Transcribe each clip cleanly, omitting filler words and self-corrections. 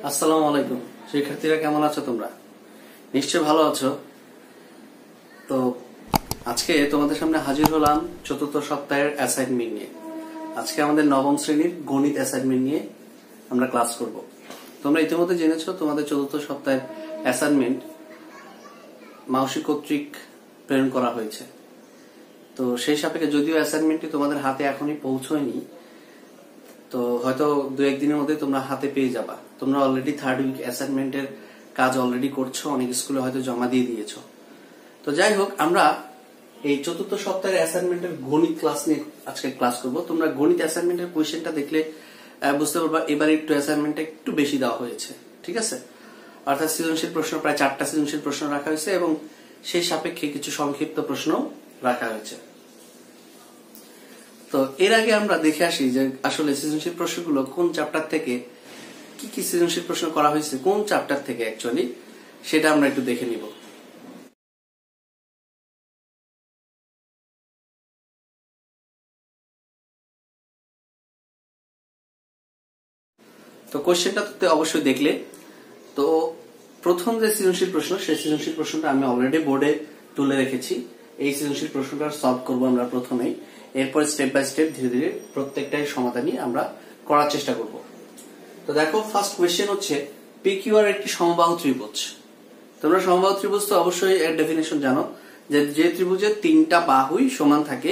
আসসালামু আলাইকুম শিক্ষার্থীরা, কেমন আছো তোমরা? নিশ্চয়ই ভালো আছো। তো আজকে তোমাদের সামনে হাজির হলাম চতুর্থ সপ্তাহের অ্যাসাইনমেন্ট নিয়ে। আজকে আমাদের নবম শ্রেণীর গণিত অ্যাসাইনমেন্ট নিয়ে আমরা ক্লাস করব। তোমরা ইতিমধ্যে জেনেছো তোমাদের চতুর্থ সপ্তাহের অ্যাসাইনমেন্ট মাউসি কর্তৃক প্রেরণ করা হয়েছে। তো সেই সাপেক্ষে যদিও অ্যাসাইনমেন্টটি তোমাদের হাতে এখনই পৌঁছয়নি, তো হয়তো দু একদিনের মধ্যে তোমরা হাতে পেয়ে যাবা। তোমরা অলরেডি থার্ড উইক অ্যাসাইনমেন্টের কাজ অলরেডি করছো, অনেক স্কুলে হয়তো জমা দিয়ে দিয়েছো। তো যাই হোক, আমরা এই চতুর্থ সপ্তাহের অ্যাসাইনমেন্টের গণিত ক্লাস নিয়ে আজকে ক্লাস করব। তোমরা গণিত অ্যাসাইনমেন্টের কোয়েশ্চেনটা দেখলে বুঝতে পারবা এবার একটু অ্যাসাইনমেন্টটা একটু বেশি দেওয়া হয়েছে, ঠিক আছে? অর্থাৎ সৃজনশীল প্রশ্ন প্রায় 4টা সৃজনশীল প্রশ্ন রাখা হয়েছে এবং সেই সাপেক্ষে কিছু সংক্ষিপ্ত প্রশ্ন রাখা হয়েছে। তো এর আগে আমরা দেখে আসি যে আসলে সৃজনশীল প্রশ্নগুলো কোন চ্যাপ্টার থেকে, কি কি সৃজনশীল প্রশ্ন করা হয়েছে কোন চ্যাপ্টার থেকে অ্যাকচুয়ালি, সেটা আমরা একটু দেখে নিব। তো কোশ্চেনটা তো অবশ্যই দেখলে। তো প্রথম যে সৃজনশীল প্রশ্ন, সেই সৃজনশীল প্রশ্নটা আমি অলরেডি বোর্ডে তুলে রেখেছি। এই সৃজনশীল প্রশ্নটা সলভ করব আমরা প্রথমেই, এরপর স্টেপ বাই স্টেপ ধীরে ধীরে প্রত্যেকটাই সমাধানই আমরা করার চেষ্টা করব। তো দেখো, ফার্স্ট কোয়েশ্চেন হচ্ছে পিকিউআর একটি সমবাহু ত্রিভুজ। তোমরা সমবাহু ত্রিভুজ তো অবশ্যই এর ডেফিনেশন জানো, যে ত্রিভুজের 3টা বাহুই সমান থাকে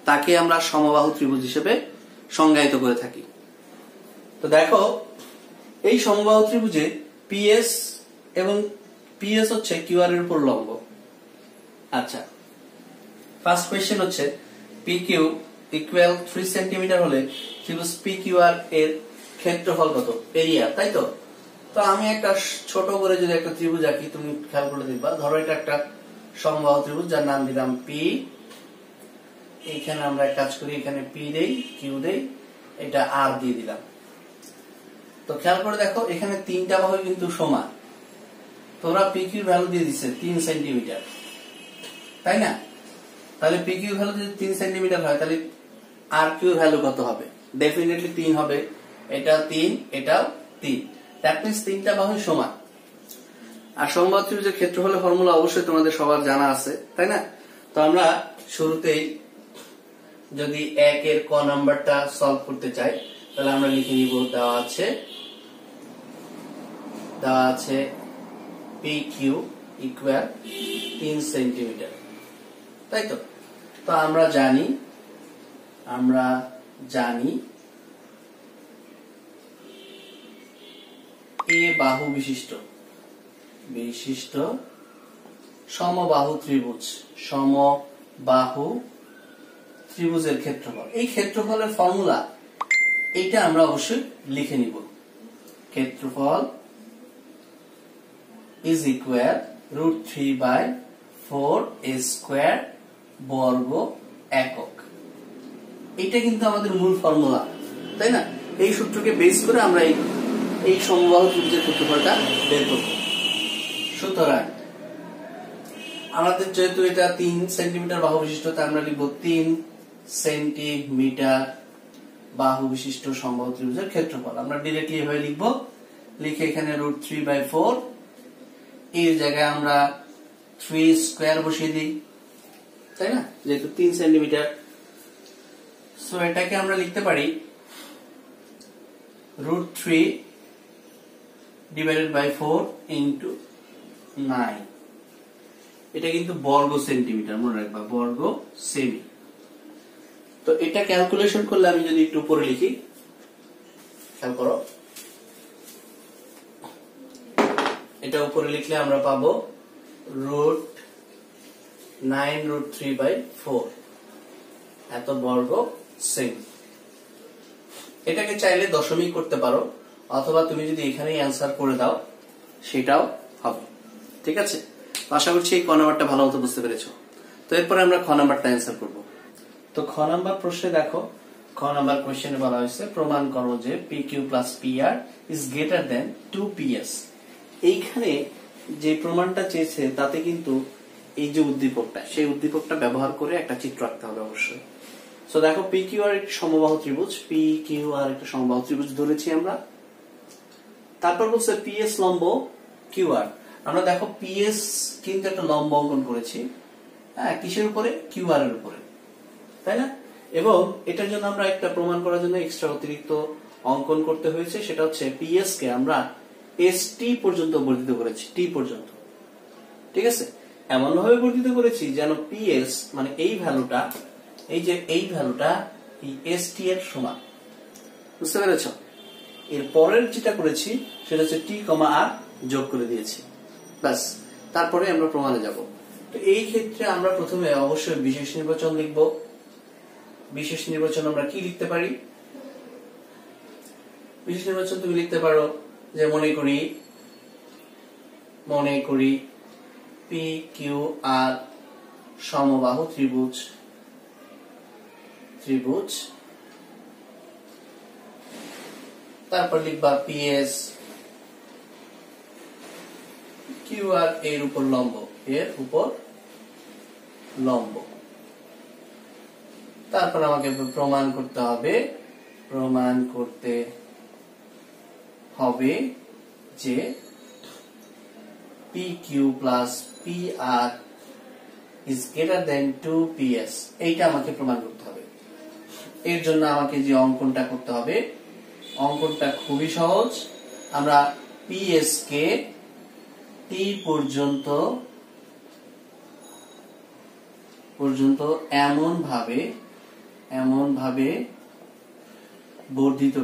তাকে আমরা সমবাহু ত্রিভুজ হিসেবে সংজ্ঞায়িত করে থাকি। তো দেখো, এই সমবাহু ত্রিভুজে পিএস এবং পিএস হচ্ছে কিউআর এর উপর লম্ব। আচ্ছা, ফার্স্ট কোয়েশ্চেন হচ্ছে পিকিউ ইকুয়াল 3 সেন্টিমিটার হলে ত্রিভুজ পিকিউআর এর ক্ষেত্রফল কত? এরিয়া, তাই তো? তো আমি একটা ছোট করে যদি একটা ত্রিভুজ আঁকি, তুমি খেয়াল করে দেখবা। ধরো এটা একটা সমবাহু ত্রিভুজ যার নাম দিলাম পি। এইখানে আমরা কাজ করি, এখানে পি দেই, কিউ দেই, এটা আর দিয়ে দিলাম। তো খেয়াল করে দেখো, এখানে 3টা বাহু কিন্তু সমান। তোমরা পিকিউ ভ্যালু দিয়ে দিচ্ছে 3 সেন্টিমিটার, তাই না? তাহলে পিকিউ ভ্যালু যদি 3 সেন্টিমিটার হয়, তাহলে আর কিউ ভ্যালু কত হবে? ডেফিনেটলি 3 হবে। এটা 3, এটাও 3। দ্যাট মিন্স 3টা বাহু সমান। আর সমবাহু ত্রিভুজের ক্ষেত্রফলের ফর্মুলা অবশ্যই তোমাদের সবার জানা আছে, তাই না? তো আমরা শুরুতেই যদি 1 এর ক নাম্বারটা সলভ করতে চাই, তাহলে আমরা লিখে নিব, দেওয়া আছে PQ ইকুয়াল 3 সেন্টিমিটার, তাই তো? তো আমরা জানি এ বাহু বিশিষ্ট সমবাহু ত্রিভুজের ক্ষেত্রফল। এই ক্ষেত্রফলের ফর্মুলা এইটা আমরা অবশ্যই লিখে নিব। ক্ষেত্রফল ইজ ইকুয়াল √3/4 a স্কয়ার বর্গ একক। এটা কিন্তু আমাদের মূল ফর্মুলা, তাই না? এই সূত্রকে বেস করে আমরা এই সমবাহু ত্রিভুজের ক্ষেত্রফলটা বের করব। সুতরাং আমাদের যেহেতু এটা 3 সেন্টিমিটার বাহু বিশিষ্ট, তাই আমরা লিখব 3 সেন্টিমিটার বাহু বিশিষ্ট সমবাহু ত্রিভুজের ক্ষেত্রফল। আমরা ডিরেক্টলি এভাবে লিখব, লিখে এখানে √3/4 এর জায়গায় আমরা 3 স্কয়ার বসিয়ে দিই, তাই না? যেহেতু 3 সেন্টিমিটার, সো এটাকে আমরা লিখতে পারি √3/4 ইনটু 9। এটা কিন্তু বর্গ সেন্টিমিটার, মনে রাখবা, বর্গ সেমি। তো এটা ক্যালকুলেশন করলে আমি যদি একটু উপরে লিখি, খেয়াল করো, এটা উপরে লিখলে আমরা পাবো √9√3/4 এত বর্গ সেমি। এটাকে চাইলে দশমিক করতে পারো, অথবা তুমি যদি এখানেই অ্যান্সার করে দাও সেটাও হবে, ঠিক আছে? আশা করছি এই ক নাম্বারটা ভালো মতো বুঝতে পেরেছো। তো এরপরে আমরা খ নাম্বারটা অ্যান্সার করব। তো খ নাম্বার প্রশ্নে দেখো, খ নাম্বার কোশ্চেনে বলা হয়েছে প্রমাণ করো যে PQ + PR is greater than 2PS। এইখানে যে প্রমাণটা চেয়েছে তাতে কিন্তু এই যে উদ্দীপকটা, সেই উদ্দীপকটা ব্যবহার করে একটা চিত্র আঁকতে হবে অবশ্যই। সো দেখো, PQR একটি সমবাহু ত্রিভুজ, PQR একটা সমবাহু ত্রিভুজ ধরেছি আমরা। তারপর বলছে পিএস লম্ব কিউআর। আমরা দেখো পিএস কিন্তু একটা লম্ব অঙ্কন করেছি, হ্যাঁ, কিসের উপরে? কিউআর এর উপরে, তাই না? এবং এটার জন্য আমরা একটা প্রমাণ করার জন্য এক্সট্রা অতিরিক্ত অঙ্কন করতে হয়েছে, সেটা হচ্ছে পিএস কে আমরা এসটি পর্যন্ত বর্ধিত করেছি, টি পর্যন্ত। ঠিক আছে, এমন ভাবে বর্ধিত করেছি যেন পিএস মানে এই ভ্যালুটা, এই যে এই ভ্যালুটা এই এসটি এর সমান। বুঝতে পেরেছ? এর পরের যেটা করেছি সেটা হচ্ছে টি কমা আর যোগ করে দিয়েছি, ব্যাস। তারপরে আমরা প্রমাণে যাব। তো এই ক্ষেত্রে আমরা প্রথমে অবশ্যই বিশেষ নির্বাচন লিখব। বিশেষ নির্বাচন আমরা কি লিখতে পারি? বিশেষ নির্বাচন তুমি লিখতে পারো যে মনে করি পি কিউ আর সমবাহু ত্রিভুজ, তারপর লিখবা পিএস কিউ আর এর উপর লম্ব, তারপর আমাকে প্রমাণ করতে হবে যে P Q plus P R is greater than 2PS। এইটা আমাকে প্রমাণ করতে হবে। এর জন্য আমাকে যে অঙ্কনটা করতে হবে, অঙ্কনটা খুবই সহজ। আমরা পিএস কে টি পর্যন্ত এমন ভাবে বর্ধিত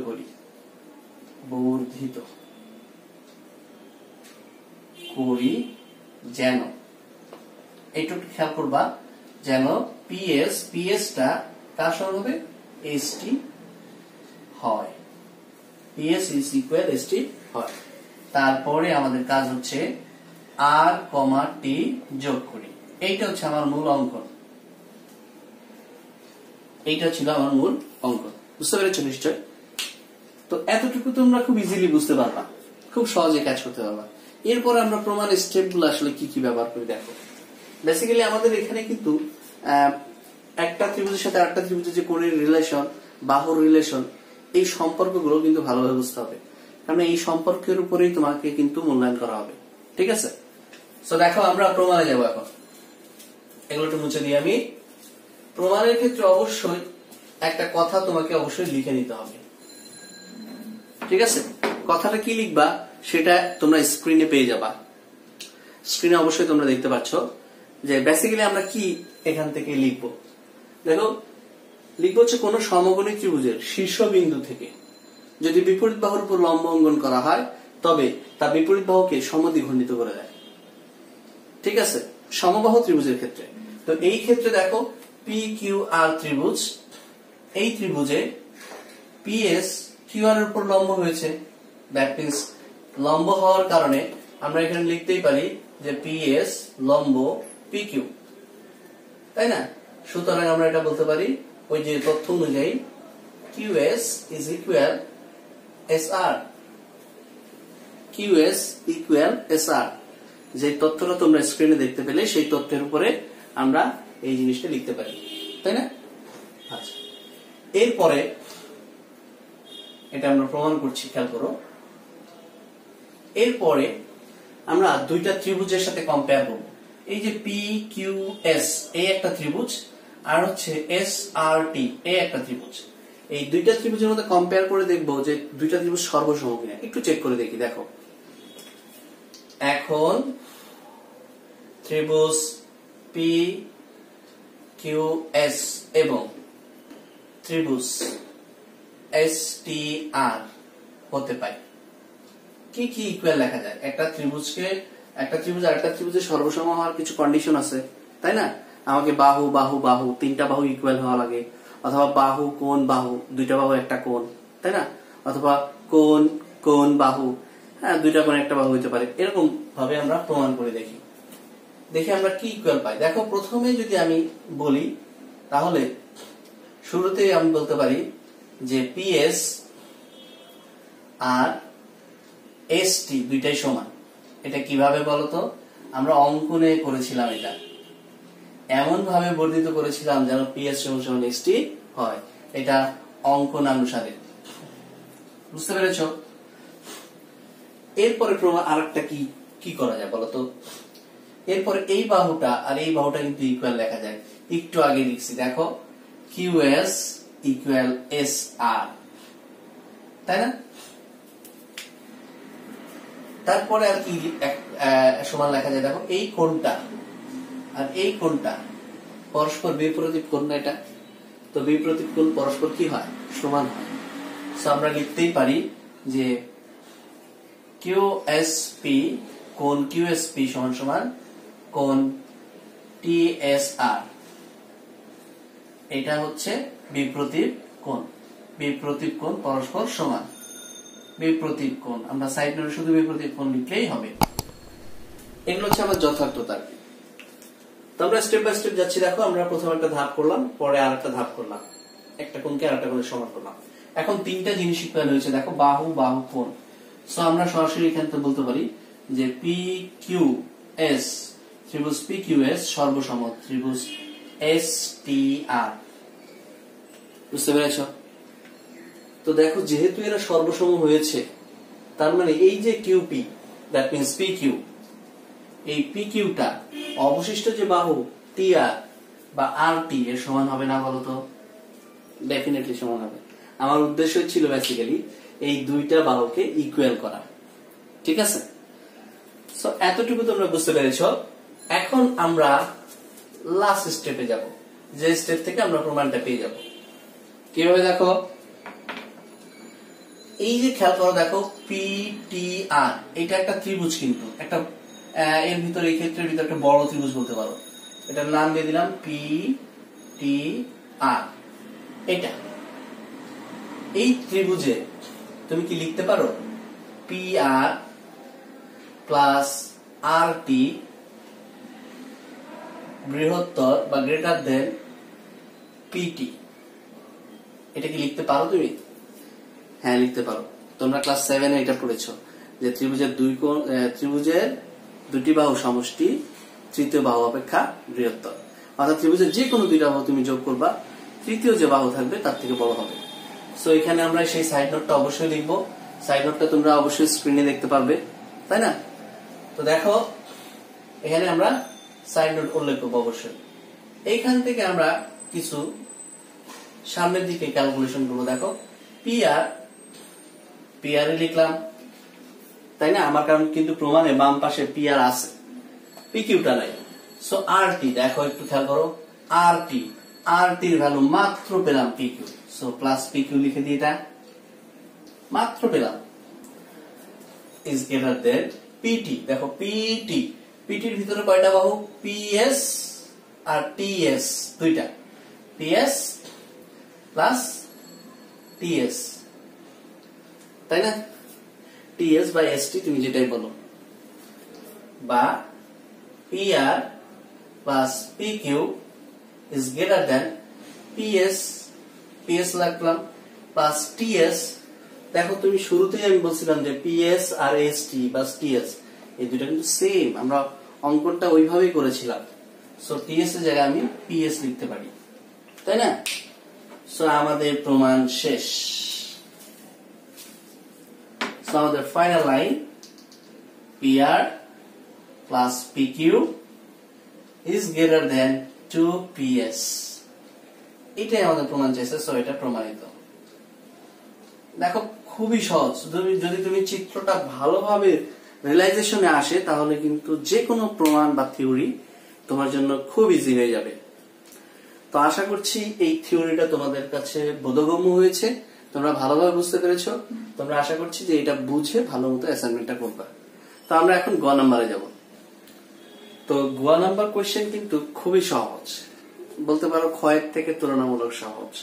করি যেন, এইটুকু খেয়াল করবা, যেন পিএসটা কার সমান হবে? এসটি হয়। পিএস ইজ ইকুয়াল এসটি হয়। তারপরে আমাদের কাজ হচ্ছে আর কমা টি যোগ করি। এইটা হচ্ছে আমার মূল অঙ্কন, এইটা ছিল আমার মূল অঙ্কন। বুঝতে পেরেছো নিশ্চয়? তো এতটুকু তোমরা খুব ইজিলি বুঝতে পারবা, খুব সহজে কাজ করতে পারবা। এরপর আমরা প্রমাণের স্টেপগুলো আসলে কি কি ব্যবহার করি দেখো। বেসিক্যালি আমাদের এখানে কিন্তু একটা ত্রিভুজের সাথে আরেকটা ত্রিভুজের যে কোণের রিলেশন, বাহুর রিলেশন, এই সম্পর্কগুলো কিন্তু ভালোভাবে বুঝতে হবে, কারণ এই সম্পর্কের উপরেই তোমাকে কিন্তু মূল্যায়ন করা হবে। ঠিক আছে, তো দেখো আমরা প্রমাণে যাব এখন। এগুলো একটু মুছে দিই আমি। প্রমাণের ক্ষেত্রে অবশ্যই একটা কথা তোমাকে অবশ্যই লিখে নিতে হবে। ঠিক আছে, কথাটা কি লিখবা সেটা তোমরা স্ক্রিনে পেয়ে যাবা। স্ক্রিনে অবশ্যই তোমরা দেখতে পাচ্ছ যে বেসিক্যালি আমরা কি এখান থেকে লিখবো। দেখো, লিখবো হচ্ছে কোন সমকোণী ত্রিভুজের শীর্ষবিন্দু থেকে যদি বিপরীত বাহুর উপর লম্ব অঙ্কন করা হয় তবে তা বিপরীত বাহুকে সমদ্বিখণ্ডিত করে দেয়। ঠিক আছে, সমবাহু ত্রিভুজের ক্ষেত্রে। তো এই ক্ষেত্রে দেখো পি কিউ আর ত্রিভুজ, এই ত্রিভুজে পিএস কিউ আর এর উপর লম্ব হয়েছে। দ্যাট মিন্স লম্ব হওয়ার কারণে আমরা এখানে লিখতেই পারি যে পিএস লম্ব পি কিউ, তাই না? সুতরাং আমরা এটা বলতে পারি ওই যে তথ্য অনুযায়ী QS is equal SR, QS equal SR। যে তথ্যটা তোমরা স্ক্রিনে দেখতে পেলে সেই তথ্যের উপরে আমরা এই জিনিসটা লিখতে পারি, তাই না? আচ্ছা, এরপরে এটা আমরা প্রমাণ করছি, খেয়াল করো। এরপরে আমরা দুইটা ত্রিভুজের সাথে কম্পেয়ার করব। এই যে PQS এই একটা ত্রিভুজ, আর হচ্ছে SRT এই একটা ত্রিভুজ। এই দুইটা ত্রিভুজের মধ্যে কম্পেয়ার করে দেখব যে দুইটা ত্রিভুজ সর্বসম কিনা। একটু চেক করে দেখি। দেখো, এখন ত্রিভুজ PQS এবং ত্রিভুজ STR হতে পায় কি কি ইকুয়াল লেখা যায়? একটা ত্রিভুজ আরেকটা ত্রিভুজের সর্বসম হওয়ার কিছু কন্ডিশন আছে, তাই না? আমাকে বাহু বাহু বাহু তিনটা বাহু ইকুয়াল হওয়া লাগে, অথবা বাহু কোণ বাহু দুইটা বাহু একটা কোণ, তাই না? অথবা কোণ কোণ বাহু, হ্যাঁ, দুইটা কোণ একটা বাহু হতে পারে। এরকম ভাবে আমরা প্রমাণ করে দেখি আমরা কি ইকুয়াল পাই। দেখো, প্রথমে যদি আমি বলি তাহলে শুরুতেই আমি বলতে পারি যে পিএস আর এসটি দুইটাই সমান। এটা কিভাবে বলতো? আমরা অঙ্কনে করেছিলাম, এটা এমন ভাবে বর্ধিত করেছিলাম যেন পিএস সমান এসটি হয়। এটা অঙ্কন অনুসারে, বুঝতে পেরেছ? এরপরে প্রমাণ আরেকটা কি কি করা যায় বলতো? এরপরে এই বাহুটা আর এই বাহুটা কিন্তু ইকুয়াল লেখা যায়। একটু আগে লিখছি দেখো, QS ইকুয়াল SR, তাই না? তারপরে আর কি সমান লেখা যায় দেখো, এই কোণটা আর এই কোণটা পরস্পর বিপরীত কোণ না এটা? তো বিপরীত কোণ পরস্পর কি হয়? সমান হয়। সো আমরা লিখতেই পারি যে QSP কোণ QSP সমান সমান কোণ TSR। এটা হচ্ছে বিপরীত কোণ। বিপরীত কোণ পরস্পর সমান। বিপরীত কোণ আমরা সাইড নোটে শুধু বিপরীত কোণ লিখলেই হবে। এগুলো হচ্ছে আমার যথার্থতা। তো আমরা স্টেপ বাই স্টেপ যাচ্ছি। দেখো আমরা প্রথমে একটা ধাপ করলাম, পরে আরেকটা ধাপ করলাম, একটা কোণকে আরেকটা কোণের সমান করলাম। এখন তিনটা জিনিস ইকুয়াল হয়েছে দেখো, বাহু বাহু কোণ। সো আমরা সরাসরি এখান থেকে বলতে পারি যে PQS ত্রিভুজ PQS সর্বসম ত্রিভুজ STR। বুঝতে পেরেছ? তো দেখো যেহেতু এরা সর্বসম হয়েছে, তার মানে এই যে QP দ্যাট মিন্স PQ, এই PQটা অবশিষ্ট যে বাহু TR বা RT এর সমান হবে না বলতো? ডেফিনেটলি সমান হবে। আমার উদ্দেশ্য ছিল বেসিক্যালি এই দুইটা বাহুকে ইকুয়াল করা। ঠিক আছে? সো এতটুকু তোমরা বুঝতে পেরেছো। এখন আমরা লাস্ট স্টেপে যাব, যে স্টেপ থেকে আমরা প্রমাণটা পেয়ে যাব। কিভাবে দেখো, এই যে খেয়াল করো দেখো PTR, এটা একটা ত্রিভুজ, কিন্তু একটা এর ভিতরে এই ক্ষেত্রের ভিতরে একটা বড় ত্রিভুজ বলতে পারো। এটার নাম দিয়ে দিলাম PTR। এটা এই ত্রিভুজে তুমি কি লিখতে পারো? PR প্লাস RT বৃহত্তর বা গ্রেটার দেন PT। এটা কি লিখতে পারো তুমি? হ্যাঁ লিখতে পারো। তোমরা ক্লাস 7 এ এটা পড়েছো যে ত্রিভুজের দুটি বাহু সমষ্টি তৃতীয় বাহু অপেক্ষা বৃহত্তর। অর্থাৎ ত্রিভুজের যে কোনো দুইটা বাহু তুমি যোগ করবা, তৃতীয় যে বাহু থাকবে তার থেকে বড় হবে। সো এখানে আমরা সেই সাইড নোটটা অবশ্যই লিখবো। সাইড নোটটা তোমরা অবশ্যই স্ক্রিনে দেখতে পারবে, তাই না? তো দেখো এখানে আমরা সাইড নোট উল্লেখ করবো অবশ্যই। এইখান থেকে আমরা কিছু সামনের দিকে ক্যালকুলেশন করবো। দেখো PR এ লিখলাম, তাই না? আমার কারণ কিন্তু প্রমাণে বাম পাশে PR আছে, PQটা নাই। সো RT দেখো একটু খেয়াল করো, RT এর ভ্যালু মাত্র পেলাম PQ। সো প্লাস PQ লিখে দিই, এটা মাত্র পেলাম, ইজ গ্রেটার দেন PT। দেখো PT এর ভিতরে কয়টা বাহু? PS আর TS, দুইটা PS প্লাস TS, তাই না? TS বা ST তুমি যেটাই বলো, বা PR plus PQ is greater then PS লাগলাম প্লাস TS। দেখো তুমি শুরুতেই আমি বলছিলাম যে PS আর ST বা TS এই দুটো কিন্তু সেম, আমরা অঙ্কনটা ওইভাবেই করেছিলাম। সো TS এর জায়গায় আমি PS লিখতে পারি, তাই না? সো আমাদের প্রমাণ শেষ। সো আমাদের final line PR plus PQ is greater than 2PS। এটাই আমাদের প্রমাণ চাইছে। সো এটা প্রমাণিত। দেখো খুবই সহজ। যদি তুমি চিত্রটা ভালোভাবে রিয়েলাইজেশনে আসে, তাহলে কিন্তু যে কোনো প্রমাণ বা থিওরি তোমার জন্য খুব ইজি হয়ে যাবে। তো আশা করছি এই থিওরিটা তোমাদের কাছে বোধগম্য হয়েছে, তোমরা ভালোভাবে বুঝতে পেরেছো। তোমরা আশা করছি যে এটা বুঝে ভালো মতো অ্যাসাইনমেন্টটা করবা। তো আমরা এখন গ নাম্বারে যাব। তো গ নাম্বার কোয়েশ্চেন কিন্তু খুবই সহজ, বলতে পারো ক্ষয়ের থেকে তুলনামূলক সহজ।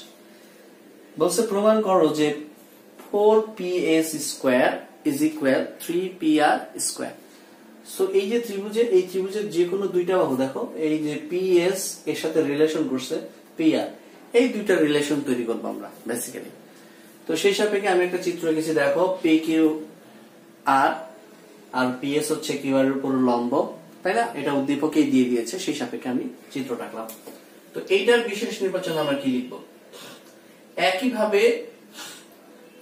বলছে প্রমাণ করো যে 4PS square is equal 3PR square. So এই যে এই ত্রিভুজের যে কোনো দুইটা বাহু দেখো, এই যে PS এর সাথে রিলেশন করছে PR, এই দুইটা রিলেশন তৈরি করবো আমরা বেসিক্যালি। তো সেই সাপেক্ষে আমি একটা চিত্র এঁকেছি। দেখো PQR আর PS হচ্ছে QR এর উপর লম্ব, তাই না? এটা উদ্দীপকেই দিয়ে দিয়েছে, সেই সাপেক্ষে আমি চিত্রটা আঁকলাম। তো এইটার বিশেষ নির্বাচন আমরা কি লিখবো? একইভাবে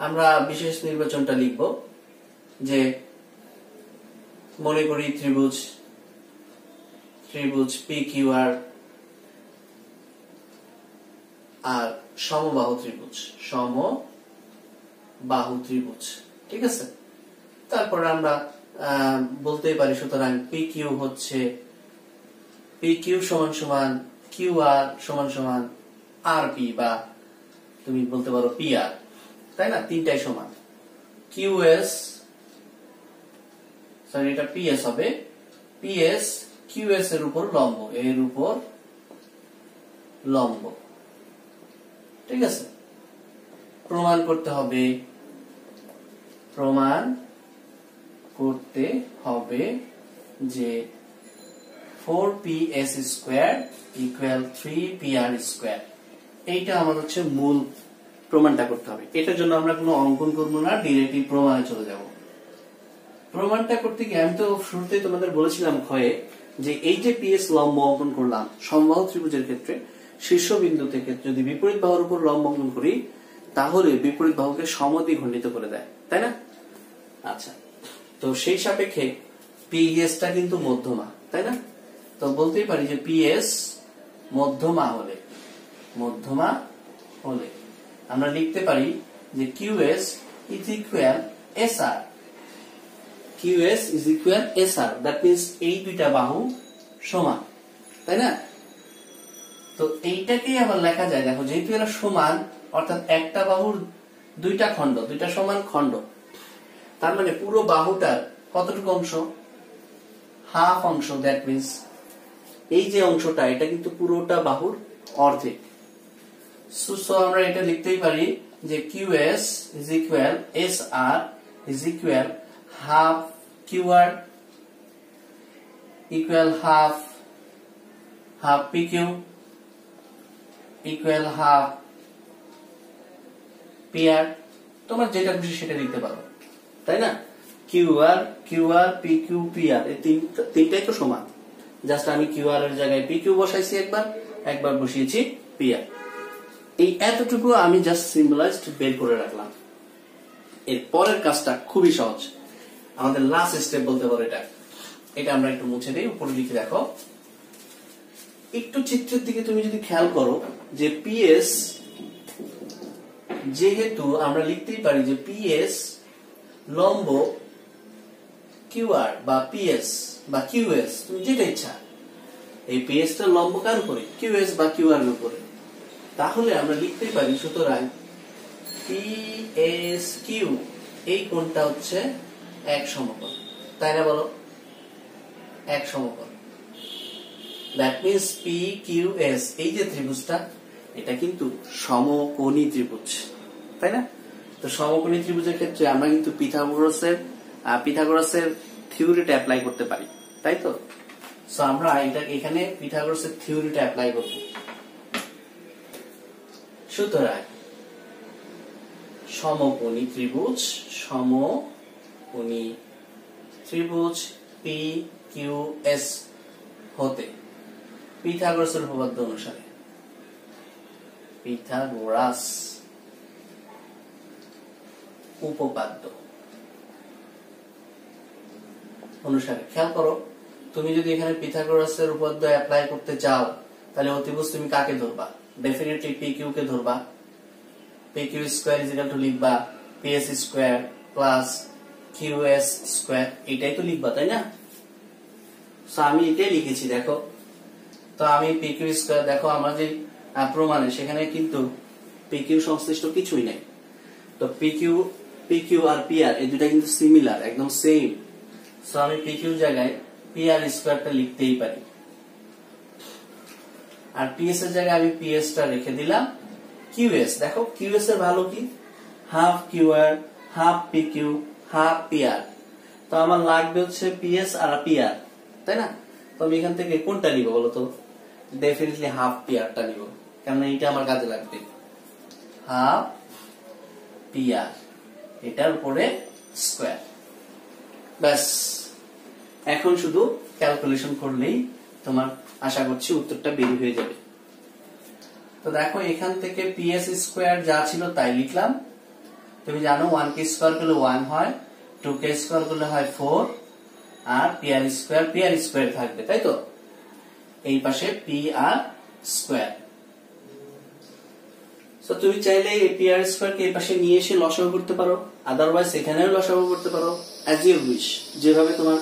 আমরা বিশেষ নির্বাচনটা লিখবো যে মনে করি ত্রিভুজ পি কিউ আর সমবাহু ত্রিভুজ ঠিক আছে। তারপর আমরা বলতেই পারি সুতরাং পি কিউ সমান সমান কিউ আর সমান সমান আর পি, বা তুমি বলতে পারো পি আর, তাই না? তিনটাই সমান। কিউ এস সরি এটা পি এস হবে, পি এস কিউ এস এর উপর লম্ব, ঠিক আছে। প্রমাণ করতে হবে যে 4ps square equal 3pr square, এইটা আমার হচ্ছে মূল প্রমাণটা করতে হবে। এটার জন্য আমরা কোনো অঙ্কন করবো না, ডিরেক্টলি প্রমাণে চলে যাব। প্রমাণটা করতে গিয়ে আমি তো শুরুতেই তোমাদের বলেছিলাম ক্ষয়ে যে এই যে পিএস লম্ব অঙ্কন করলাম সমবাহু ত্রিভুজের ক্ষেত্রে শীর্ষবিন্দু থেকে যদি বিপরীত বাহুর উপর লম্ব অঙ্কন করি তাহলে বিপরীত বাহুকে সমদ্বিখণ্ডিত করে দেয়, তাই না? আচ্ছা, তো সেই সাপেক্ষে পিএস টা কিন্তু মধ্যমা, তাই না? তো বলতেই পারি যে পিএস মধ্যমা হলে আমরা লিখতে পারি যে QS is equal SR, QS is equal SR, that means এই দুইটা বাহু সমান, তাই না? তো এইটাকেই আবার লেখা যায়, দেখো যেহেতু এরা সমান অর্থাৎ একটা বাহুর দুইটা সমান খণ্ড, তার মানে পুরো বাহুটার কতটুকু অংশ? হাফ অংশ, দ্যাট মিন্স এই যে অংশটা এটা কিন্তু পুরোটা বাহুর অর্ধেক। সো আমরা এটা লিখতেই পারি যে QS is equal SR is equal half QR equal half PQ equal half PR. তোমরা যেটা খুশি সেটা লিখতে পারো, তাই না? কিউআর পিকিউ পিআর এই তিনটাই তো সমান, জাস্ট আমি কিউআর এর জায়গায় পিকিউ বসাইছি, একবার বসিয়েছি পিআর। এই এতটুকু আমি জাস্ট সিম্বলাইজড বের করে রাখলাম। এর পরের কাজটা খুবই সহজ, আমাদের লাস্ট স্টেপ বলতে পারো এটা আমরা একটু মুছে দেই। উপরে লিখে দেখো, একটু চিত্রের দিকে তুমি যদি খেয়াল করো যে পিএস, যেহেতু আমরা লিখতেই পারি যে পিএস লম্ব কিউআর বা পিএস বা কিউএস, তুমি যেটা ইচ্ছা, এই পিএস টা লম্ব কার উপরে? কিউএস বা কিউআর এর উপরে। তাহলে আমরা লিখতেই পারি সুতরাং পিএস কিউ এই কোণটা হচ্ছে এক সমকোণ, তাই না? বলো, এক সমকোণ। That means P Q S এই যে ত্রিভুজটা এটা কিন্তু সমকোণী ত্রিভুজ, তাই না? তো সমকোণী ত্রিভুজের ক্ষেত্রে আমরা কিন্তু পিথাগোরাসের থিওরিটা অ্যাপ্লাই করতে পারি, তাই তো? সো আমরা এখানে পিথাগোরাসের থিওরিটা অ্যাপ্লাই করব। সুতরাং সমকোণী ত্রিভুজ পি কিউ এস হতে পিথাগোরাসের উপপাদ্য অনুসারে, খেয়াল করো, তুমি যদি এখানে পিথাগোরাসের উপপাদ্য অ্যাপ্লাই করতে চাও তাহলে অতিভুজ তুমি কাকে ধরবা? ডেফিনেটলি পি কিউ কে ধরবা। P Q square is equal to লিখবা PS square plus QS square, এটাই তো লিখবা, তাই না? সো আমি এটাই লিখেছি, দেখো। তো আমি পি কিউ স্কয়ার, দেখো আমার যে প্রমাণে সেখানে কিন্তু পি কিউ সংশ্লিষ্ট কিছুই নাই। তো পি কিউ আর পিআর এই দুটা কিন্তু সিমিলার, একদম সেম। সো আমি পি কিউ জায়গায় পিআর স্কয়ারটা লিখতেই পারি, আর পিএস এর জায়গায় আমি পিএস টা রেখে দিলাম। কিউএস, দেখো কিউএস এর ভ্যালু কি? Half QR, half PQ, half PR. তো আমার লাগবে হচ্ছে পিএস আর পিআর, তাই না? তো আমি এখান থেকে কোনটা নিব বলো তো? ডেফিনেটলি হাফ পিআরটা নিব, কারণ এইটা আমার কাজে লাগবে। হাফ পিআর, এটার উপরে স্কয়ার। ব্যাস, এখন শুধু ক্যালকুলেশন করলেই তোমার আশা করছি উত্তরটা বের হয়ে যাবে। তো দেখো এখান থেকে পিএস স্কয়ার যা ছিল তাই লিখলাম। তুমি জানো 1 কে স্কয়ার করলে 1 হয়, 2 কে স্কয়ার করলে হয় 4, আর পি আর স্কোয়ার থাকবে, তাই তো? এই পাশে পি আর স্কোয়ার। তো তুমি চাইলে এই পি আর স্কোয়ার কে এই পাশে নিয়ে এসে লসাগু করতে পারো, আদারওয়াইজ এখানেও লসাগু করতে পারো, অ্যাজ ইউ উইশ, যেভাবে তোমার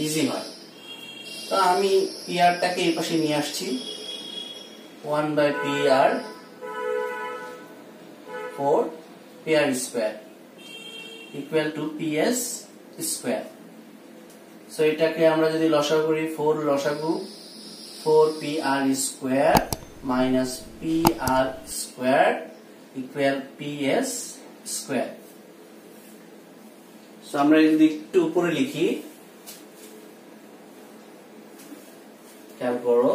ইজি হয়। তো আমি পি আর টাকে এই পাশে নিয়ে আসছি, 1/PR 4 PR square equal to PS square. So এটাকে আমরা যদি লসাগু করি, 4 লসাগু 4PR square minus PR square equal PS square. So আমরা যদি একটু উপরে লিখি, খেয়াল করো,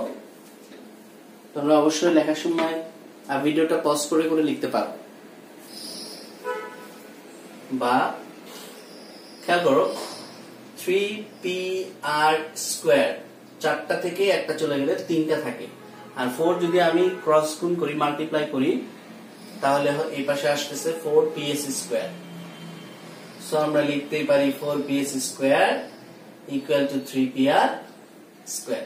তোমরা অবশ্যই লেখার সময় আর ভিডিওটা পজ করে করে লিখতে পারো, বা খেয়াল করো 3PR স্কোয়ার, 4টা থেকে একটা চলে গেলে 3টা থাকে, আর 4 যদি আমি ক্রস গুণ করি, মাল্টিপ্লাই করি, তাহলে এই পাশে আসতেছে 4PS স্কোয়ার। সো আমরা লিখতেই পারি 4PS square equal to 3PR square,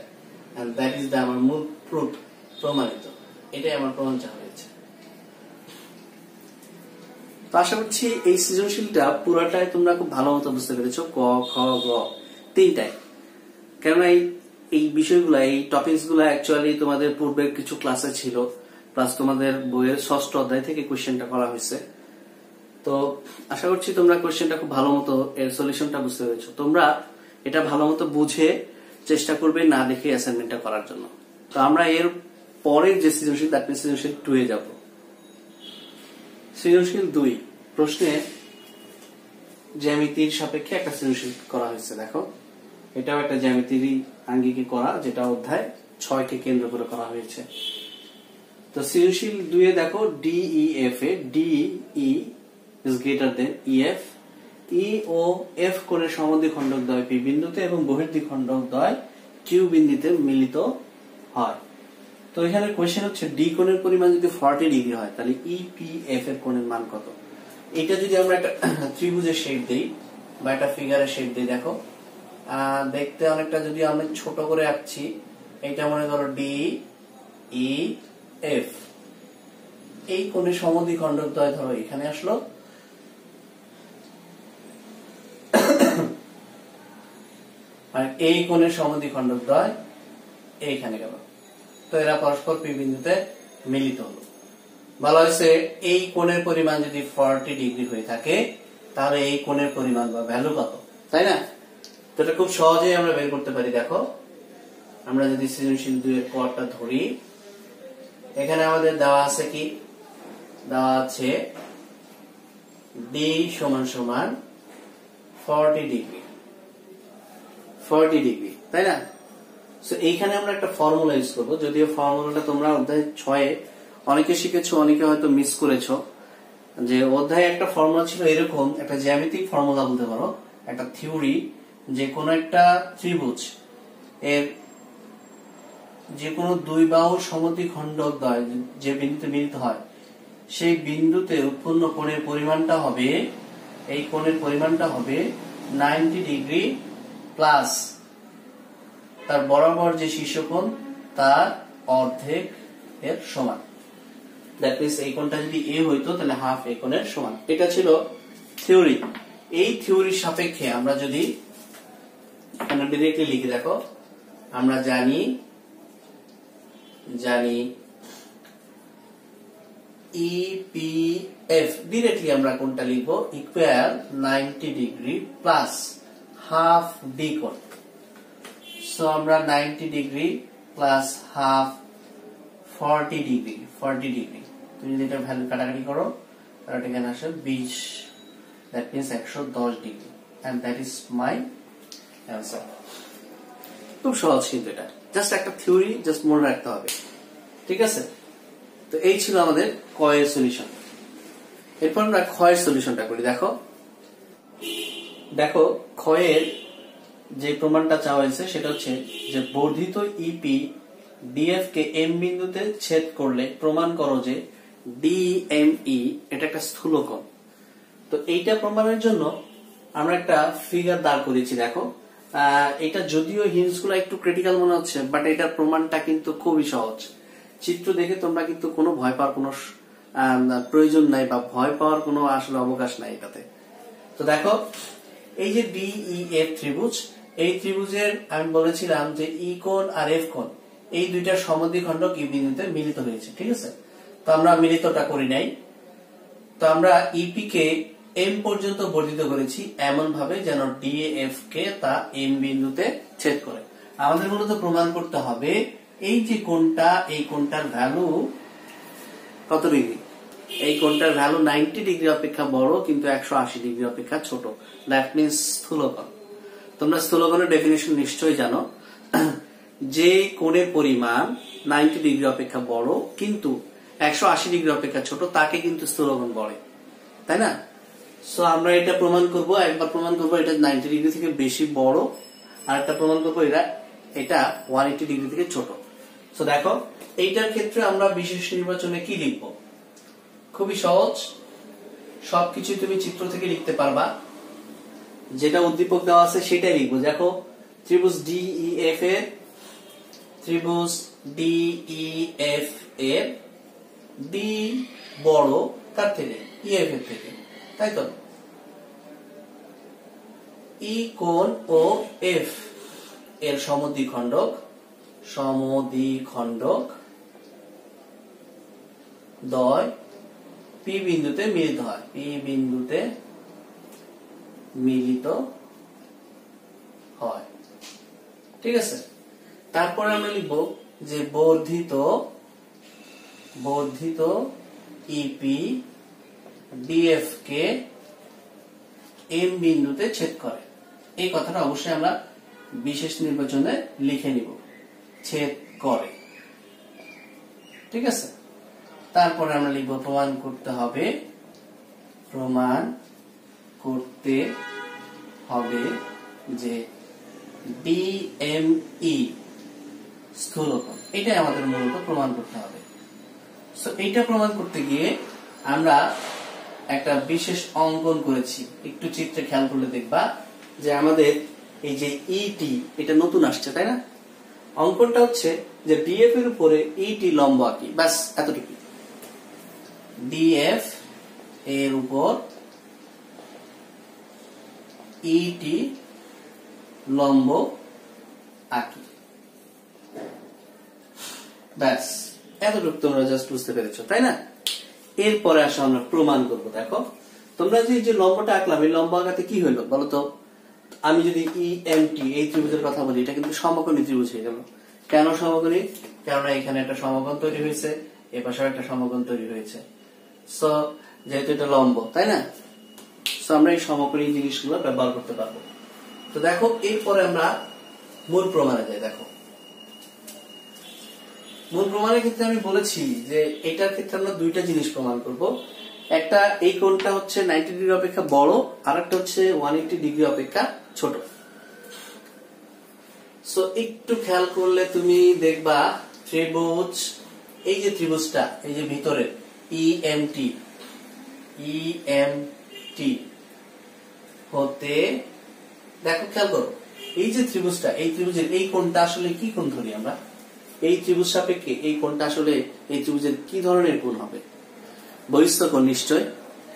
and that is the আমার মূল প্রুফ, প্রমাণিত। এটাই আমার প্রমাণ চাওয়া হয়েছে। তো আশা করছি এই সৃজনশীলটা পুরাটাই তোমরা খুব ভালো মতো বুঝতে পেরেছো, ক খ গ তিনটায়। কেননা এই বিষয়গুলা, এই টপিকস গুলা অ্যাকচুয়ালি তোমাদের পূর্বের কিছু ক্লাসে ছিল, প্লাস তোমাদের বইয়ের 6ষ্ঠ অধ্যায় থেকে কোশ্চেনটা করা হয়েছে। তো আশা করছি তোমরা কোশ্চেনটা খুব ভালো মতো, এর সলিউশনটা বুঝতে পেরেছো। তোমরা এটা ভালো মতো বুঝে চেষ্টা করবে না দেখে অ্যাসাইনমেন্টটা করার জন্য। তো আমরা এর পরের যে সৃজনশীল, দ্যাট মিন্স সৃজনশীল 2 এ যাব। সৃজনশীল 2 প্রশ্নে জ্যামিতির সাপেক্ষে একটা সৃজনশীল করা হয়েছে। দেখো, এটাও একটা জ্যামিতির আঙ্গিকে করা, যেটা অধ্যায় 6 কে কেন্দ্র করে করা হয়েছে। তো সৃজনশীল 2 এ দেখো, DEF A DE is greater than EF, E O F কোণের সমদ্বিখণ্ডক দ্বয় P বিন্দুতে এবং বহির্দ্বিখণ্ডক দ্বয় Q বিন্দুতে মিলিত হয়। তো এখানে কোশ্চেন হচ্ছে D কোণের পরিমাণ যদি 40 ডিগ্রি হয়, তাহলে EPF এর কোণের মান কত? এটা যদি আমরা একটা ত্রিভুজের শেপ দেই বা একটা ফিগারের শেপ দেই, দেখো দেখতে অনেকটা, যদি আমি ছোট করে আঁকছি, এটা মনে করো DEF, এই কোণের সমদ্বিখণ্ডক দ্বয় ধরো এখানে আসলো, আর এই কোণের সমদ্বিখণ্ডক দ্বয় এইখানে গেল। তো এরা পরস্পর পি বিন্দুতে মিলিত হলো। বলা হয়েছে এই কোণের পরিমাণ যদি 40 ডিগ্রি হয়ে থাকে, তাহলে এই কোণের পরিমাণ বা ভ্যালু কত, তাই না? তো এটা খুব সহজেই আমরা বের করতে পারি। দেখো, আমরা যদি সৃজনশীল 2 এর কোণটা ধরি, এখানে আমাদের দেওয়া আছে কি? দেওয়া আছে D সমান সমান 40 ডিগ্রি, 40 ডিগ্রি, তাই না? সো এইখানে আমরা একটা ফর্মুলা ইউজ করবো, যদিও ফর্মুলাটা তোমরা অধ্যায় 6 এ অনেকে শিখেছো, অনেকে হয়তো মিস করেছো। যে অধ্যায়ে একটা ফর্মুলা ছিল এরকম, একটা জ্যামিতিক ফর্মুলা বলতে পারো, একটা থিওরি, যে কোনো একটা ত্রিভুজ এর যে কোনো দুই বাহু সমদ্বিখণ্ডক দ্বয় যে বিন্দুতে মিলিত হয়, সেই বিন্দুতে উৎপন্ন কোণের পরিমাণটা হবে, এই কোণের পরিমাণটা হবে 90 ডিগ্রি প্লাস তার বরাবর যে শীর্ষকোণ তার অর্ধেক এর সমান। দ্যাট মিন্স এই কোণটা যদি a হইতো, তাহলে হাফ এই কোণের সমান। এটা ছিল থিওরি। এই থিওরির সাপেক্ষে আমরা যদি এখানে ডাইরেক্টলি লিখে, দেখো, আমরা জানি EPF ডিরেক্টলি আমরা কোণটা লিখবো equal 90 degree plus half D কোণ। সো আমরা 90 degree plus half 40 degree, 40 degree. তুমি যদি এটা ভ্যালু কাটাকাটি করো, তাহলে এখানে আসে 20, that means 110 degree, and that is my answer. খুব সহজ কিন্তু এটা, জাস্ট একটা থিওরি, জাস্ট মনে রাখতে হবে, ঠিক আছে? তো এই ছিল আমাদের ক এর সলিউশন। এরপর আমরা খ এর সলিউশনটা করি। দেখো খ এর যে প্রমাণটা চাওয়া হয়েছে সেটা হচ্ছে যে বর্ধিত ইপি ডিএফ কে এম বিন্দুতে ছেদ করলে প্রমাণ করো যে ডিএমই এটা একটা স্থূলকোণ। তো এইটা প্রমাণের জন্য আমরা একটা ফিগার দাঁড় করেছি। দেখো, এটা যদিও হিন্টস গুলো একটু ক্রিটিক্যাল মনে হচ্ছে, বাট এটার প্রমাণটা কিন্তু খুবই সহজ। চিত্র দেখে তোমরা কিন্তু কোনো ভয় পাওয়ার কোনো প্রয়োজন নাই, বা ভয় পাওয়ার কোনো আসলে অবকাশ নাই এটাতে। তো দেখো, এই যে DEF ত্রিভুজ, এই ত্রিভুজের আমি বলেছিলাম যে ই কোণ আর এফ কোণ, এই দুইটার সমদ্বিখণ্ডক ই বিন্দুতে মিলিত হয়েছে, ঠিক আছে। তো আমরা মিলিতটা করি নাই, তো আমরা ইপি কে এম পর্যন্ত বর্ধিত করেছি এমন ভাবে যেন DAF কে তা এম বিন্দুতে ছেদ করে। আমাদের মূলত প্রমাণ করতে হবে এই যে কোণটা, এই কোণটার ভ্যালু কত ডিগ্রি। এই কোণটার ভ্যালু 90 ডিগ্রি অপেক্ষা বড়, কিন্তু 180 ডিগ্রি অপেক্ষা ছোট। দ্যাট মিন্স স্থূলকোণ। তোমরা স্থূলকোণের ডেফিনিশন নিশ্চয়ই জানো, যে কোণের পরিমাণ 90 ডিগ্রি অপেক্ষা বড় কিন্তু 180 ডিগ্রি অপেক্ষা ছোট, তাকে কিন্তু স্থূলকোণ বলে, তাই না? সো আমরা এটা প্রমাণ করব, একবার প্রমাণ করব এটা 90 ডিগ্রি থেকে বেশি বড়, আর একটা প্রমাণ করব এটা 180 ডিগ্রি থেকে ছোট। সো দেখো, এইটার ক্ষেত্রে আমরা বিশেষ নির্বাচনে কি লিখব? খুবই সহজ, সবকিছু তুমি চিত্র থেকে লিখতে পারবা, যেটা উদ্দীপক দেওয়া আছে সেটাই লিখবো। দেখো, ত্রিভুজ DEF এর ডি বড় কার থেকে? EF এর থেকে, তাই তো? ই কোণ ও এফ এর সমদ্বিখণ্ডক দ্বয় পি বিন্দুতে মিলিত হয়, পি বিন্দুতে মিলিত হয়, ঠিক আছে। তারপরে আমরা লিখব যে বর্ধিত ইপি ডিএফ কে এম বিন্দুতে ছেদ করে। এই কথাটা অবশ্যই আমরা বিশেষ নির্বাচনে লিখে নিব, ছেদ করে, ঠিক আছে। তারপরে আমরা লিখব প্রমাণ করতে হবে যে DME স্থূলকোণ। এটাই আমাদের মূলত প্রমাণ করতে হবে। সো এইটা প্রমাণ করতে গিয়ে আমরা একটা বিশেষ অঙ্কন করেছি, একটু চিত্রে খেয়াল করলে দেখবা যে আমাদের এই যে ইটি, এটা নতুন আসছে, তাই না? অঙ্কনটা হচ্ছে যে ডিএফ এর উপরে ইটি লম্ব আঁকি, ব্যাস এতটুকু। ডিএফ এর উপর ইটি লম্ব আঁকি, ব্যাস এতটুকু তোমরা জাস্ট বুঝতে পেরেছো, তাই না? এরপরে আসো আমরা প্রমাণ করব। দেখো, তোমরা যে লম্বটা আঁকলাম, এই লম্ব আঁকাতে কি হলো বলতো? আমি যদি EMT এই ত্রিভুজের কথা বলি, এটা কিন্তু সমকোণী ত্রিভুজ হয়ে গেল। কেন সমকোণী? কেননা এখানে একটা সমকোণ তৈরি হয়েছে, এ পাশেও একটা সমকোণ তৈরি হয়েছে। সো যেহেতু এটা লম্ব, তাই না? সো আমরা এই সমকোণী জিনিসগুলো ব্যবহার করতে পারবো। তো দেখো, এরপরে আমরা মূল প্রমাণে যাই। দেখো, মূল প্রমাণের ক্ষেত্রে আমি বলেছি যে এটার ক্ষেত্রে আমরা দুইটা জিনিস প্রমাণ করব। একটা, এই কোণটা হচ্ছে 90 ডিগ্রি অপেক্ষা বড়, আর একটা হচ্ছে 180 ডিগ্রি অপেক্ষা ছোট। সো একটু খেয়াল করলে তুমি দেখবা ত্রিভুজ, এই যে ত্রিভুজটা, এই যে ভিতরে EMT হতে, দেখো খেয়াল করো, এই যে ত্রিভুজটা, এই ত্রিভুজের এই কোণটা আসলে কি কোণ ধরি আমরা? এই ত্রিভুজ সাপেক্ষে এই কোণটা আসলে এই ত্রিভুজের কি ধরনের কোণ হবে? বহিস্থ কোণ নিশ্চয়,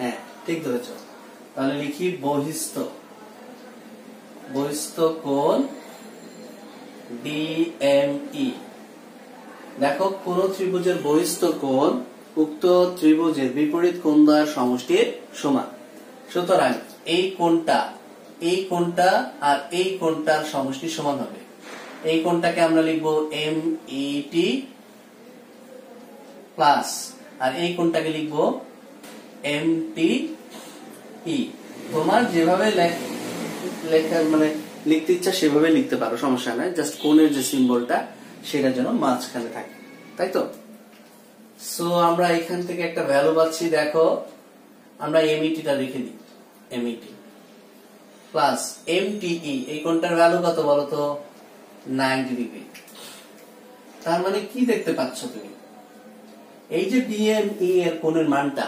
হ্যাঁ ঠিক ধরেছ। তাহলে লিখি বহিস্থ কোণ DME। দেখো, কোন ত্রিভুজের বহিস্থ কোণ উক্ত ত্রিভুজের বিপরীত কোণ দ্বয়ের সমষ্টির সমান। সুতরাং এই কোণটা আর এই কোণটার সমষ্টি সমান হবে। এই কোণটাকে আমরা লিখবো MET প্লাস, আর এই কোণটাকে লিখবো MTE। তোমার যেভাবে লেখা মানে লিখতে ইচ্ছা সেভাবে লিখতে পারো, সমস্যা নাই। জাস্ট কোণের যে সিম্বলটা সেটা যেন মাঝখানে থাকে, তাই তো? সো আমরা এখান থেকে একটা ভ্যালু পাচ্ছি। দেখো, আমরা MET টা লিখে দিই, MET প্লাস MTE। এই কোণটার ভ্যালু কত বলতো? 90 ডিগ্রি। তার মানে কি দেখতে পাচ্ছ তুমি? এই যে DME এর কোণের মানটা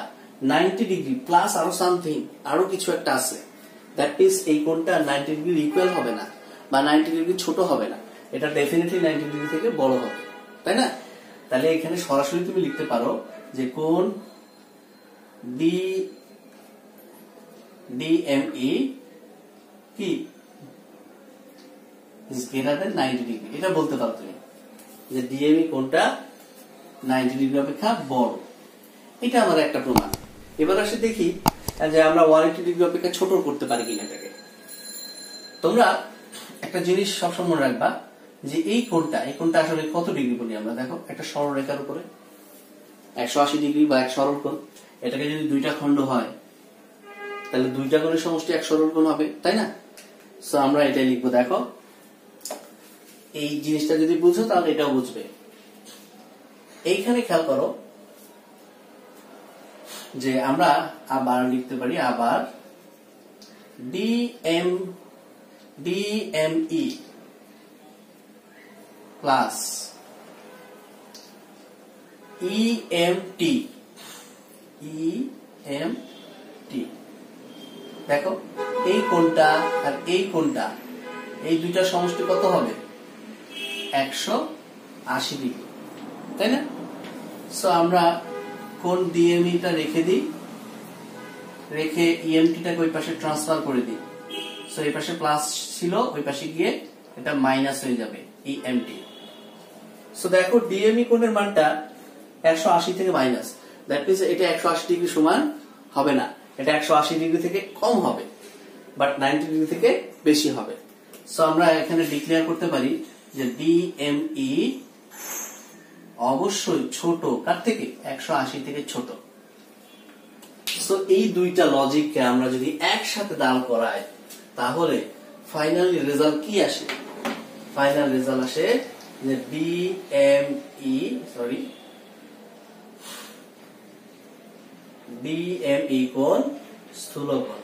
90 ডিগ্রি প্লাস আরো সামথিং, আরো কিছু একটা আছে। দ্যাট মিন্স এই কোণটা 90 ডিগ্রি ইকুয়াল হবে না, বা 90 ডিগ্রি ছোট হবে না, এটা ডেফিনেটলি 90 ডিগ্রি থেকে বড় হবে, তাই না? তাহলে এখানে সরাসরি তুমি লিখতে পারো যে কোণ DME কি is greater than 90 ডিগ্রি, এটা বলতে পারো তুমি যে DME কোণটা 90 ডিগ্রি অপেক্ষা বড়। এটা আমার একটা প্রমাণ। এবার আসে দেখি যে আমরা 180 ডিগ্রি অপেক্ষা ছোট করতে পারি কিনা এটাকে। তোমরা একটা জিনিস সবসময় মনে রাখবা যে এই কোণটা আসলে কত ডিগ্রি বলি আমরা, দেখো একটা সরলরেখার উপরে 180 ডিগ্রি বা এক সরল কোণ, এটাকে যদি দুইটা খণ্ড হয় তাহলে দুইটা কোণের সমষ্টি এক সরল কোণ হবে, তাই না? সো আমরা এটাই লিখবো। দেখো এই জিনিসটা যদি বুঝো তাহলে এটাও বুঝবে। এইখানে খেয়াল করো যে আমরা আবার লিখতে পারি আবার DME প্লাস EMT। দেখো এই কোণটা আর এই কোণটা, এই দুইটা সমষ্টি কত হবে? 180 ডিগ্রি, তাই না? সো আমরা কোণ DME টা রেখে দিই, রেখে EMT টাকে ওই পাশে ট্রান্সফার করে দিই। সো এই পাশে প্লাস ছিল, ওই পাশে গিয়ে এটা মাইনাস হয়ে যাবে EMT। সো দেখো DME কোণের মানটা 180 থেকে মাইনাস, দ্যাট মিন্স এটা 180 ডিগ্রি সমান হবে না, এটা 180 ডিগ্রি থেকে কম হবে, বাট 90 ডিগ্রি থেকে বেশি হবে। সো আমরা এখানে ডিক্লেয়ার করতে পারি যে DME অবশ্যই ছোট কার থেকে? 180 থেকে ছোট। সো এই দুইটা লজিককে আমরা যদি একসাথে দাঁড় করাই তাহলে ফাইনালি রেজাল্ট কি আসে? ফাইনাল রেজাল্ট আসে যে DME কোণ স্থূল কোণ।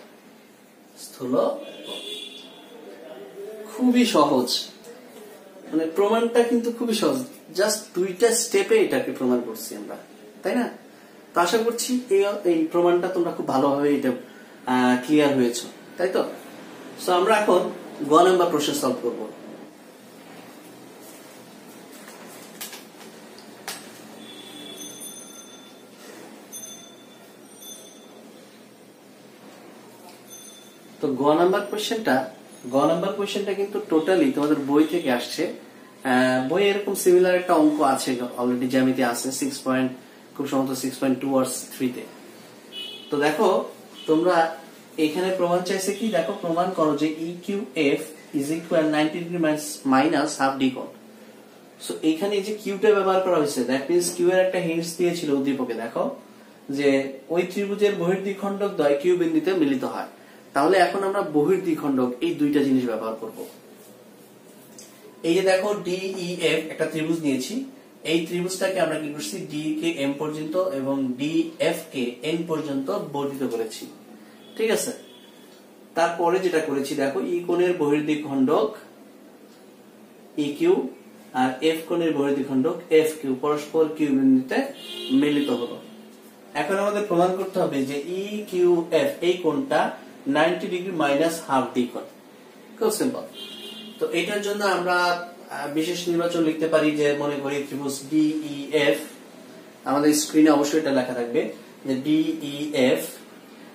খুবই সহজ, মানে প্রমাণটা কিন্তু খুবই সহজ, জাস্ট দুইটা স্টেপে এটাকে প্রমাণ করছি আমরা, তাই না? তো আশা করছি এই প্রমাণটা তোমরা খুব ভালোভাবে এটা ক্লিয়ার হয়েছে, তাই তো? সো আমরা এখন গ নাম্বার প্রশ্ন সলভ করব। তো গ নাম্বার কোয়েশ্চেনটা কিন্তু টোটালি তোমাদের বই থেকে আসছে। বই এরকম সিমিলার একটা অঙ্ক আছে, অলরেডি জ্যামিতি আছে 6 খুব সম্ভবত 6.2 আর 3 তে। তো দেখো তোমরা এখানে প্রমাণ চাইছে কি, দেখো প্রমাণ করো যে EQF is equal 90 degree minus half D কোণ। সো এখানে যে কিউটা ব্যবহার করা হয়েছে, দ্যাট মিন্স কিউ এর একটা হিন্টস দিয়েছিল উদ্দীপকে, দেখো যে ওই ত্রিভুজের বহির্দ্বিখণ্ডক দ্বয় কিউ বিন্দুতে মিলিত হয়। তাহলে এখন আমরা বহির্দ্বিখণ্ডক এই দুইটা জিনিস ব্যবহার করব। এই যে দেখো DEF একটা ত্রিভুজ নিয়েছি, এই ত্রিভুজটাকে আমরা কি করছি, D কে M পর্যন্ত এবং DF কে N পর্যন্ত বর্ধিত করেছি, ঠিক আছে? তারপরে যেটা করেছি দেখো E কোণের বহির্দ্বিখণ্ডক EQ আর F কোণের বহির্দ্বিখণ্ডক FQ পরস্পর কিউ বিন্দুতে মিলিত হলো। এখন আমাদের প্রমাণ করতে হবে যে EQF এই কোণটা 90 ডিগ্রি মাইনাস হাফ ডি কোণ। খুব সিম্পল। তো এটার জন্য আমরা বিশেষ নির্বাচন লিখতে পারি, যে মনে করি ত্রিভুজ DEF, আমাদের স্ক্রিনে অবশ্যই এটা লেখা থাকবে যে DEF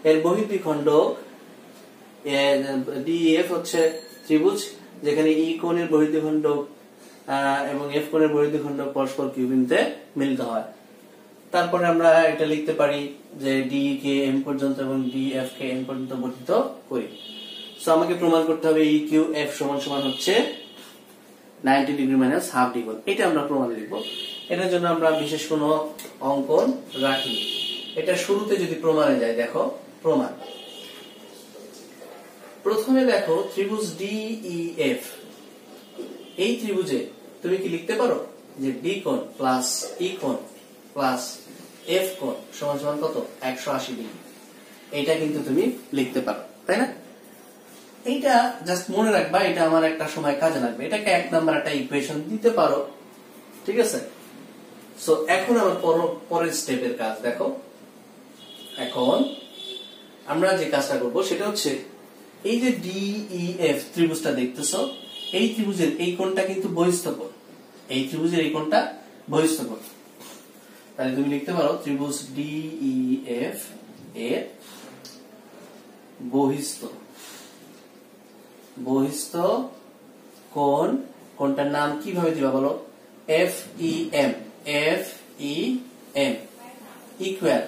এর বহির্দ্বিখণ্ডক, DEF হচ্ছে ত্রিভুজ যেখানে E কোণের বহির্দ্বিখণ্ডক এবং F কোণের বহির্দ্বিখণ্ডক পরস্পর কিউ বিন্দুতে মিলিত হয়। তারপরে আমরা এটা লিখতে পারি যে ডি কে এম পর্যন্ত এবং ডিএফ কে এন পর্যন্ত বর্ধিত করি। সো আমাকে প্রমাণ করতে হবে EQF সমান সমান হচ্ছে 90 ডিগ্রি মাইনাস হাফ ডি কোণ। এটা আমরা প্রমাণ লিখব। এটার জন্য আমরা বিশেষ কোনো অঙ্কন রাখি। এটা শুরুতে যদি প্রমাণে যায়, দেখো প্রমাণ। প্রথমে দেখো ত্রিভুজ DEF, এই ত্রিভুজে তুমি কি লিখতে পারো যে ডি কোণ প্লাস ই কোণ প্লাস এফ কোণ সমান সমান কত? 180 ডিগ্রি। এটা কিন্তু তুমি লিখতে পারো, তাই না? এইটা জাস্ট মনে রাখবা, এটা আমার একটা সময় কাজে লাগবে। এটাকে 1 নাম্বার একটা ইকুয়েশন দিতে পারো, ঠিক আছে? সো এখন আমার পরের স্টেপের কাজ দেখো। এখন আমরা যে কাজটা করব সেটা হচ্ছে এই যে DEF ত্রিভুজটা দেখতেছো, এই ত্রিভুজের এই কোণটা কিন্তু বহিস্থ কোণ, এই ত্রিভুজের এই কোণটা বহিস্থ কোণ। তাহলে তুমি লিখতে পারো ত্রিভুজ DEF এর বহিস্থ কোণ, কোণটার নাম কিভাবে দিবা বলো? FEM, FEM ইকুয়াল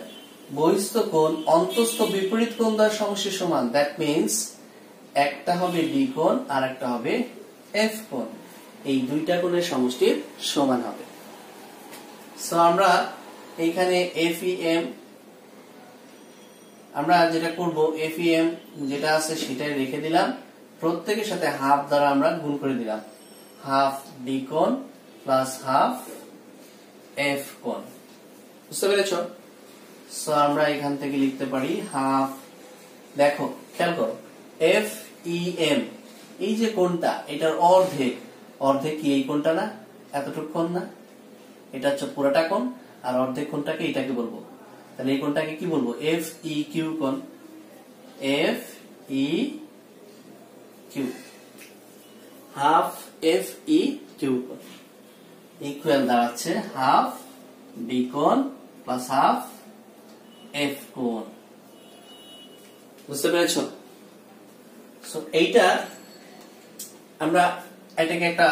বহিস্থ কোণ অন্তস্থ বিপরীত কোণ দ্বারা সমষ্টির সমান। দ্যাট মিন্স একটা হবে D কোণ আর একটা হবে F কোণ, এই দুইটা কোণের সমষ্টির সমান হবে। সো আমরা এইখানে FEM আমরা যেটা করব, FEM যেটা আছে সেটাই রেখে দিলাম, প্রত্যেকের সাথে হাফ দ্বারা আমরা গুণ করে দিলাম, হাফ D কোণ প্লাস হাফ F কোণ। বুঝতে পেরেছ? সো আমরা এখান থেকে লিখতে পারি হাফ, দেখো খেয়াল করো, FEM এই যে কোণটা এটার অর্ধেক, অর্ধেক কি এই কোণটা না? এতটুকু কোণ না? এটা হচ্ছে পুরোটা কোণ, আর অর্ধেক কোণটাকে এটাকে বলবো। তাহলে এই কোণটাকে কি বলবো? FEQ কোণ, FEQ, হাফ FEQ কোণ ইকুয়াল দাঁড়াচ্ছে হাফ D কোণ প্লাস হাফ F কোণ। বুঝতে পেরেছো? সো এইটা আমরা এটাকে একটা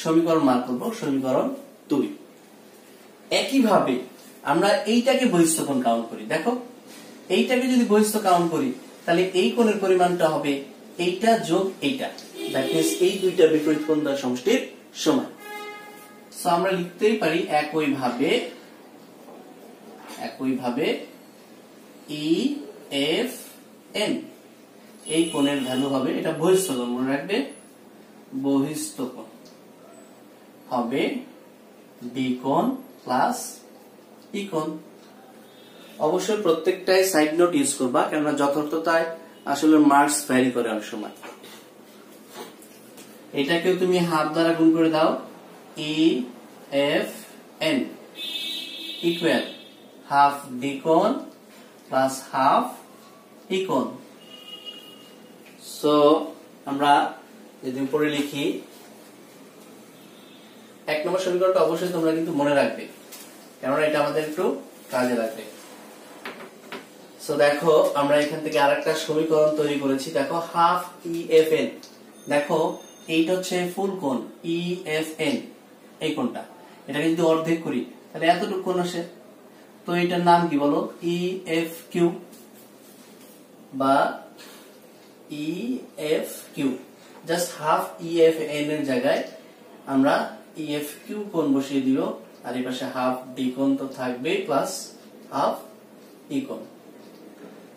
সমীকরণ মান করব, সমীকরণ 2। একইভাবে আমরা এইটাকে বহিস্থ কোণ কাউন্ট করি। দেখো এইটাকে যদি বহিস্থ কাউন্ট করি তাহলে এই কোণের পরিমাণটা হবে এইটা যোগ এইটা, দ্যাট মিন্স এই দুইটা বিপরীত কোণ দ্বারা সমষ্টির সমান। সো আমরা লিখতেই পারি একইভাবে EFN এই কোণের ভ্যালু হবে, এটা বহিস্থ কোণ মনে রাখবে, বহিস্থ কোণ হবে D কোণ প্লাস E কোণ। অবশ্যই প্রত্যেকটাই সাইড নোট ইউজ করবা, কেননা যথার্থতায় আসলে মার্কস ভ্যারি করে অনেক সময়। এটাকেও তুমি হাফ দ্বারা গুণ করে দাও, EFN ইকুয়াল হাফ D কোণ প্লাস হাফ E কোণ। সো আমরা যদি উপরে লিখি, 1 নম্বর সমীকরণটা অবশ্যই তোমরা কিন্তু মনে রাখবে, কেননা এটা আমাদের একটু কাজে লাগবে। সো দেখো আমরা এখান থেকে আরেকটা সমীকরণ তৈরি করেছি, দেখো হাফ EFN, দেখো এইটা হচ্ছে ফুল কোণ EFN এই কোণটা, এটাকে যদি অর্ধেক করি তাহলে এতটুকু কোণ আসে। তো এটার নাম কি বলো? EFQ বা EFQ, জাস্ট হাফ EFN এর জায়গায় আমরা EFQ কোণ বসিয়ে দিব, আর এই পাশে হাফ D কোণ তো থাকবে প্লাস হাফ E কোণ।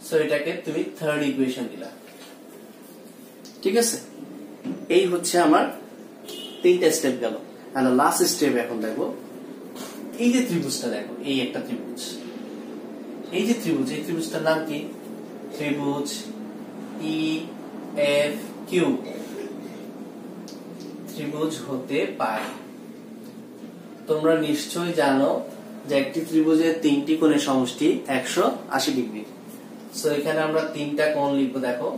সো এটাকে তুমি থার্ড ইকুয়েশন দিলা, ঠিক আছে? এই হচ্ছে আমার 3টা স্টেপ গেল। আর লাস্ট স্টেপ এখন দেখো, এই যে ত্রিভুজটা দেখো, এই একটা ত্রিভুজ, এই যে ত্রিভুজ, এই ত্রিভুজটার নাম কি? ত্রিভুজ EFQ ত্রিভুজ হতে পারে। তোমরা নিশ্চয়ই জানো যে একটি ত্রিভুজের 3টি কোণের সমষ্টি 180 ডিগ্রি। সো এখানে আমরা 3টা কোণ লিখবো, দেখো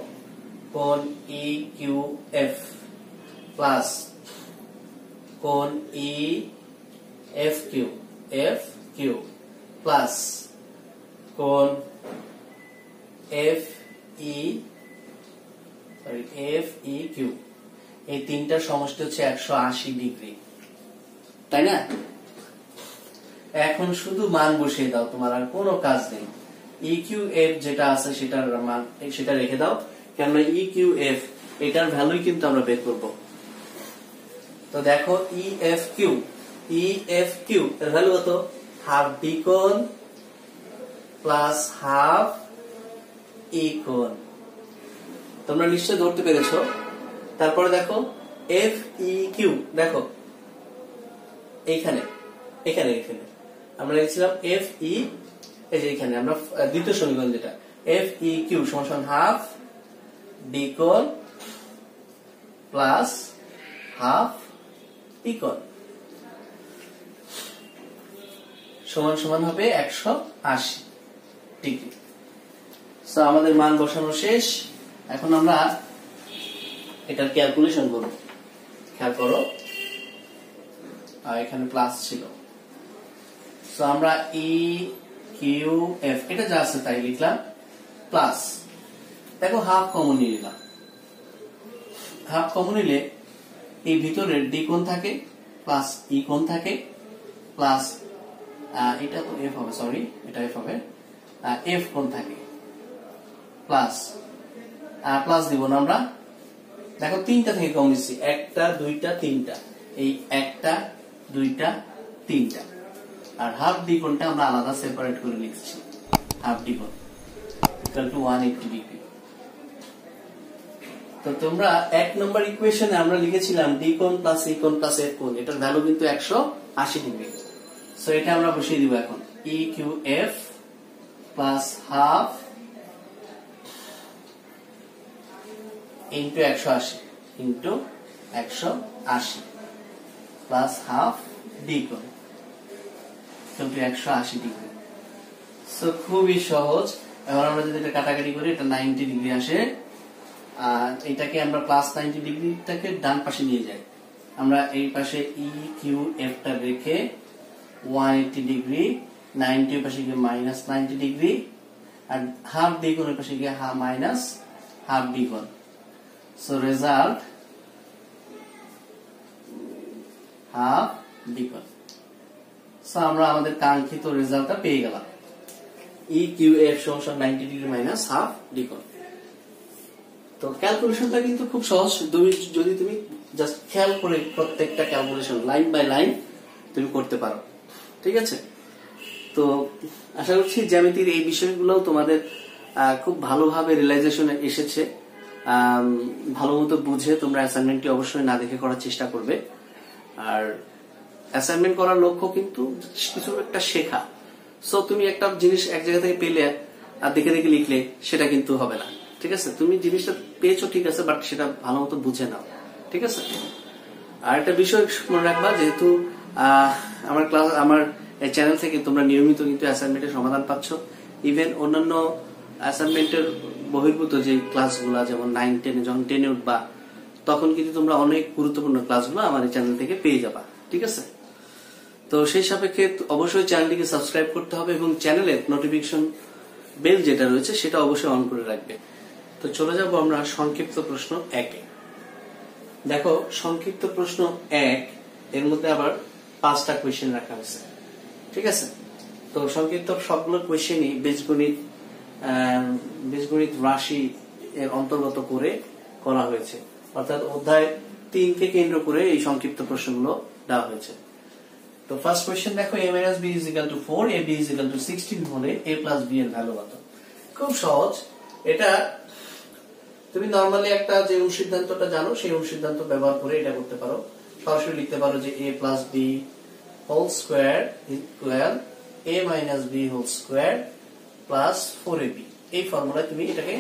কোণ EQF প্লাস কোণ EFQ প্লাস কোণ FEQ, এই 3টার সমষ্টি হচ্ছে 180 ডিগ্রি, তাই না? এখন শুধু মান বসিয়ে দাও, তোমার আর কোনো কাজ নেই। EQF যেটা আছে সেটার মান সেটা রেখে দাও, কেননা EQF এটার ভ্যালুই কিন্তু আমরা বের করব। তো দেখো EFQ এর ভ্যালু কত? হাফ D কোণ প্লাস হাফ E কোণ। তোমরা নিশ্চয় ধরতে পেরেছো। তারপরে দেখো FEQ, দেখো এইখানে এখানে এখানে আমরা লিখছিলাম FE, এই যে এখানে আমরা দ্বিতীয় সমীকরণ যেটা FEQ সমান হাফ D কোণ প্লাস হাফ E কোণ সমান সমান হবে 180 ডিগ্রি। সো আমাদের মান বসানো শেষ, এখন আমরা এটার ক্যালকুলেশন করব। খেয়াল করো এখানে প্লাস ছিল। সো আমরা ই কিউ এফ এটা যা আছে তাই লিখলাম প্লাস। দেখো হাফ কমন নিয়ে নিলাম, হাফ কমন নিলে এই ভিতরে ডি কোণ থাকে প্লাস ই কোণ থাকে প্লাস এটা তো এফ হবে, সরি এটা এফ হবে, এফ কোণ থাকে প্লাস প্লাস দিব না আমরা। দেখো তিনটা থেকে কম নিচ্ছি, একটা দুইটা তিনটা, এই একটা দুইটা তিনটা। আর হাফ ডি কোণটা আমরা আলাদা সেপারেট করে লিখছি, হাফ ডি কোণ ইকুয়াল টু 180 ডিগ্রি। তো তোমরা এক নম্বর ইকুয়েশনে আমরা লিখেছিলাম ডি কোণ প্লাস ই কোণ প্লাস এফ কোণ, এটার ভ্যালু কিন্তু 180 ডিগ্রি। সো এটা আমরা বসিয়ে দিব এখন, E Q F plus half into 180 into 180 plus half D কোণ ইকুয়াল টু 180 ডিগ্রি। সো খুবই সহজ। এখন আমরা যদি এটা কাটাকাটি করি এটা 90 ডিগ্রি আসে, আর এটাকে আমরা প্লাস 90 ডিগ্রিটাকে ডান পাশে নিয়ে যাই। আমরা এই পাশে ই কিউ এফ টা রেখে 180 ডিগ্রি, 90 এর পাশে গিয়ে মাইনাস 90 ডিগ্রি, আর হাফ ডি কোণের পাশে গিয়ে মাইনাস হাফ ডি কোণ। সো রেজাল্ট হাফ ডি কোণ। সো আমরা আমাদের কাঙ্ক্ষিত রেজাল্টটা পেয়ে গেলাম, ই কিউ এফ সমান 90 ডিগ্রি মাইনাস হাফ ডি কোণ। তো ক্যালকুলেশনটা কিন্তু খুব সহজ, যদি তুমি জাস্ট খেয়াল করে প্রত্যেকটা ক্যালকুলেশন লাইন বাই লাইন তুমি করতে পারো, ঠিক আছে। তো আশা করছি জ্যামিতির এই বিষয়গুলো তোমাদের খুব ভালোভাবে রিয়েলাইজেশনে এসেছে। ভালো মতো বুঝে তোমরা অ্যাসাইনমেন্টটি অবশ্যই না দেখে করার চেষ্টা করবে। আর অ্যাসাইনমেন্ট করার লক্ষ্য কিন্তু কিছু একটা শেখা। সো তুমি একটা জিনিস এক জায়গা থেকে পেলে আর দেখে দেখে লিখলে সেটা কিন্তু হবে না, ঠিক আছে। তুমি জিনিসটা পেয়েছো ঠিক আছে, বাট সেটা ভালো মতো বুঝে নাও, ঠিক আছে। আর একটা বিষয় মনে রাখবা, যেহেতু আমার এই চ্যানেল থেকে তোমরা নিয়মিত কিন্তু অ্যাসাইনমেন্টের সমাধান পাচ্ছ। ইভেন অন্যান্য অ্যাসাইনমেন্টের বহির্ভূত যে ক্লাসগুলো, যেমন 9-10 যখন 10-এ উঠবা তখন কিন্তু তোমরা অনেক গুরুত্বপূর্ণ ক্লাসগুলো আমার এই চ্যানেল থেকে পেয়ে যাবা, ঠিক আছে। তো সেই সাপেক্ষে অবশ্যই চ্যানেলটিকে সাবস্ক্রাইব করতে হবে এবং চ্যানেলের নোটিফিকেশন বেল যেটা রয়েছে সেটা অবশ্যই অন করে রাখবে। তো চলে যাব আমরা সংক্ষিপ্ত প্রশ্ন 1-এ। দেখো সংক্ষিপ্ত প্রশ্ন 1 এর মধ্যে আবার 5টা কোয়েশ্চেন রাখা হয়েছে, ঠিক আছে। তো সংক্ষিপ্ত সবগুলো কোয়েশ্চেনই বীজগণিত রাশি এর অন্তর্গত করে করা হয়েছে, অর্থাৎ অধ্যায় 3 কে কেন্দ্র করে এই সংক্ষিপ্ত প্রশ্নগুলো দেওয়া হয়েছে। তো ফার্স্ট কোয়েশ্চেন দেখো, a - b = 4, ab = 16 হলে a + b এর ভ্যালু কত? খুব সহজ। এটা তুমি নরমালি একটা যে অনুসিদ্ধান্তটা জানো সেই অনুসিদ্ধান্ত ব্যবহার করে এটা করতে পারো। সরাসরি লিখতে পারো যে a + b whole square equal a - b whole square plus 4ab। এই ফর্মুলায় তুমি এটাকে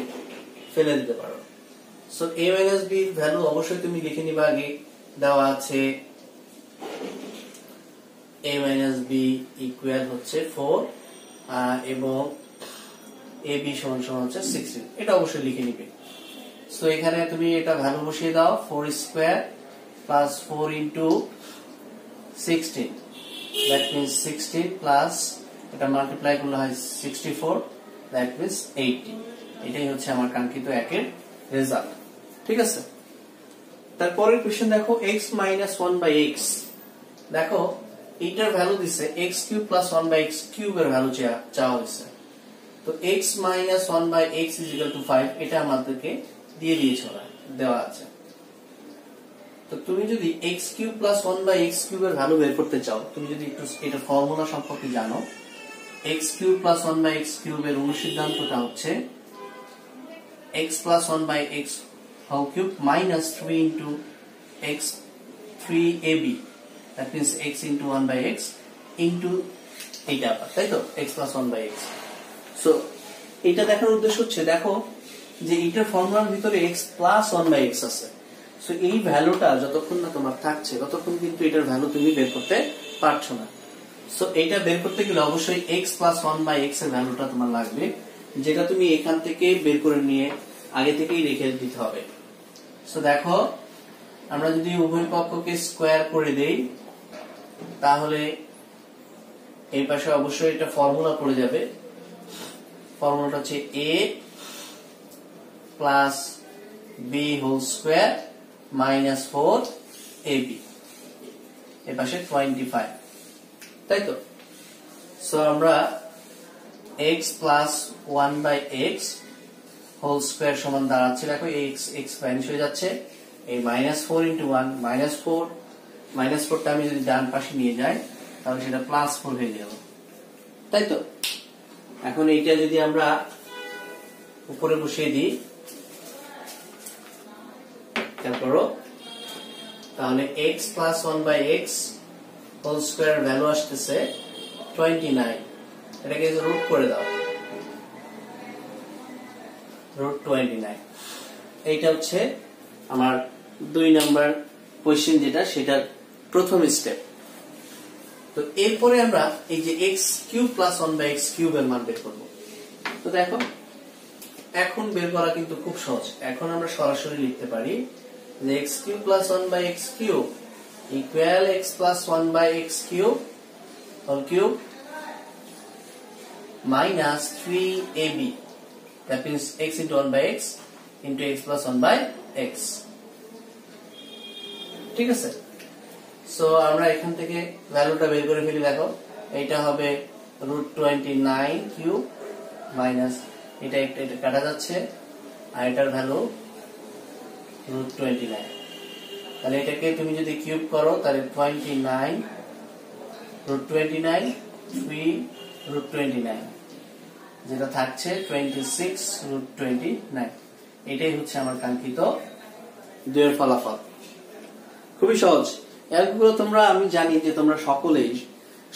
ফেলে দিতে পারো। সো a - b এর ভ্যালু অবশ্যই তুমি লিখে নিবা, আগে দেওয়া আছে a - b ইকুয়াল হচ্ছে 4 এবং ab সমান হচ্ছে 16। এটা অবশ্যই লিখে নিবে। সো এখানে তুমি এটা ভ্যালু বসিয়ে দাও, 4 square plus 4 into 16, that means 16 plus এটা মাল্টিপ্লাই করলে হয় 64, দ্যাট মিন্স 80। এটাই হচ্ছে আমার কাঙ্ক্ষিত 1-এর রেজাল্ট, ঠিক আছে। তারপরের কোশ্চেন দেখো, x - 1/x। দেখো এইটার ভ্যালু দিছে x³ + 1/x³ এর ভ্যালু চাওয়া হয়েছে। তো x - 1/x = 5, এটা আমাদেরকে দিয়ে দিয়েছে, দেওয়া আছে। তো তুমি যদি x³ + 1/x³ এর ভ্যালু বের করতে চাও, তুমি যদি একটু এটা ফর্মুলা সম্পর্কে জানো, x³ + 1/x³ এর অনুসিদ্ধান্তটা হচ্ছে x + 1/x³ - 3 into x 3ab, that means x into 1/x into এইটা, তাই তো, x + 1/x। সো এটা দেখার উদ্দেশ্য হচ্ছে, দেখো যে এইটার ফর্মুলার ভিতরে x + 1/x আছে। সো এই ভ্যালুটা যতক্ষণ না তোমার থাকছে ততক্ষণ কিন্তু এটার ভ্যালু তুমি বের করতে পারছো না। সো এইটা বের করতে গেলে অবশ্যই x + 1/x এর ভ্যালুটা তোমার লাগবে, যেটা তুমি এখান থেকে বের করে নিয়ে আগে থেকেই রেখে দিতে হবে। সো দেখো আমরা যদি উভয় পক্ষকে স্কোয়ার করে দেই তাহলে এই পাশে অবশ্যই এটা ফর্মুলা পড়ে যাবে। ফর্মুলাটা হচ্ছে a plus b whole square minus 4ab, এই পাশে 25, তাই তো। সো আমরা x plus 1/x whole square সমান দাঁড়াচ্ছে, দেখো x মাইনাস হয়ে যাচ্ছে, এই -4 × 1 -4, -4টা আমি যদি ডান পাশে নিয়ে যাই তাহলে সেটা +4 হয়ে যাবে, তাই তো। এখন এইটা যদি আমরা উপরে বসিয়ে দিই তারপরও, তাহলে x plus 1/x whole square value আসতেছে 29, এটাকে রুট করে দাও, √29। এইটা হচ্ছে আমার 2 নাম্বার কোশ্চেন, যেটা সেটার প্রথম স্টেপ। তো এরপরে আমরা এই যে x³ + 1/x³ এর মান বের করব। তো দেখো এখন বের করা কিন্তু খুব সহজ। এখন আমরা সরাসরি লিখতে পারি যে x³ + 1/x³ equal x + 1/x³ whole cube minus 3ab, that means x into 1/x into x plus 1/x, ঠিক আছে। সো আমরা এখান থেকে ভ্যালুটা বের করে ফেলি, দেখো এইটা হবে √29³ মাইনাস এটা কাটা যাচ্ছে, আর এটার ভ্যালু √29। তাহলে এটাকে তুমি যদি কিউব করো তাহলে 29 √29 3√29, যেটা থাকছে 26√29। এটাই হচ্ছে আমার কাঙ্ক্ষিত 2 এর ফলাফল। খুবই সহজ। এগুলো তোমরা, আমি জানি যে তোমরা সকলেই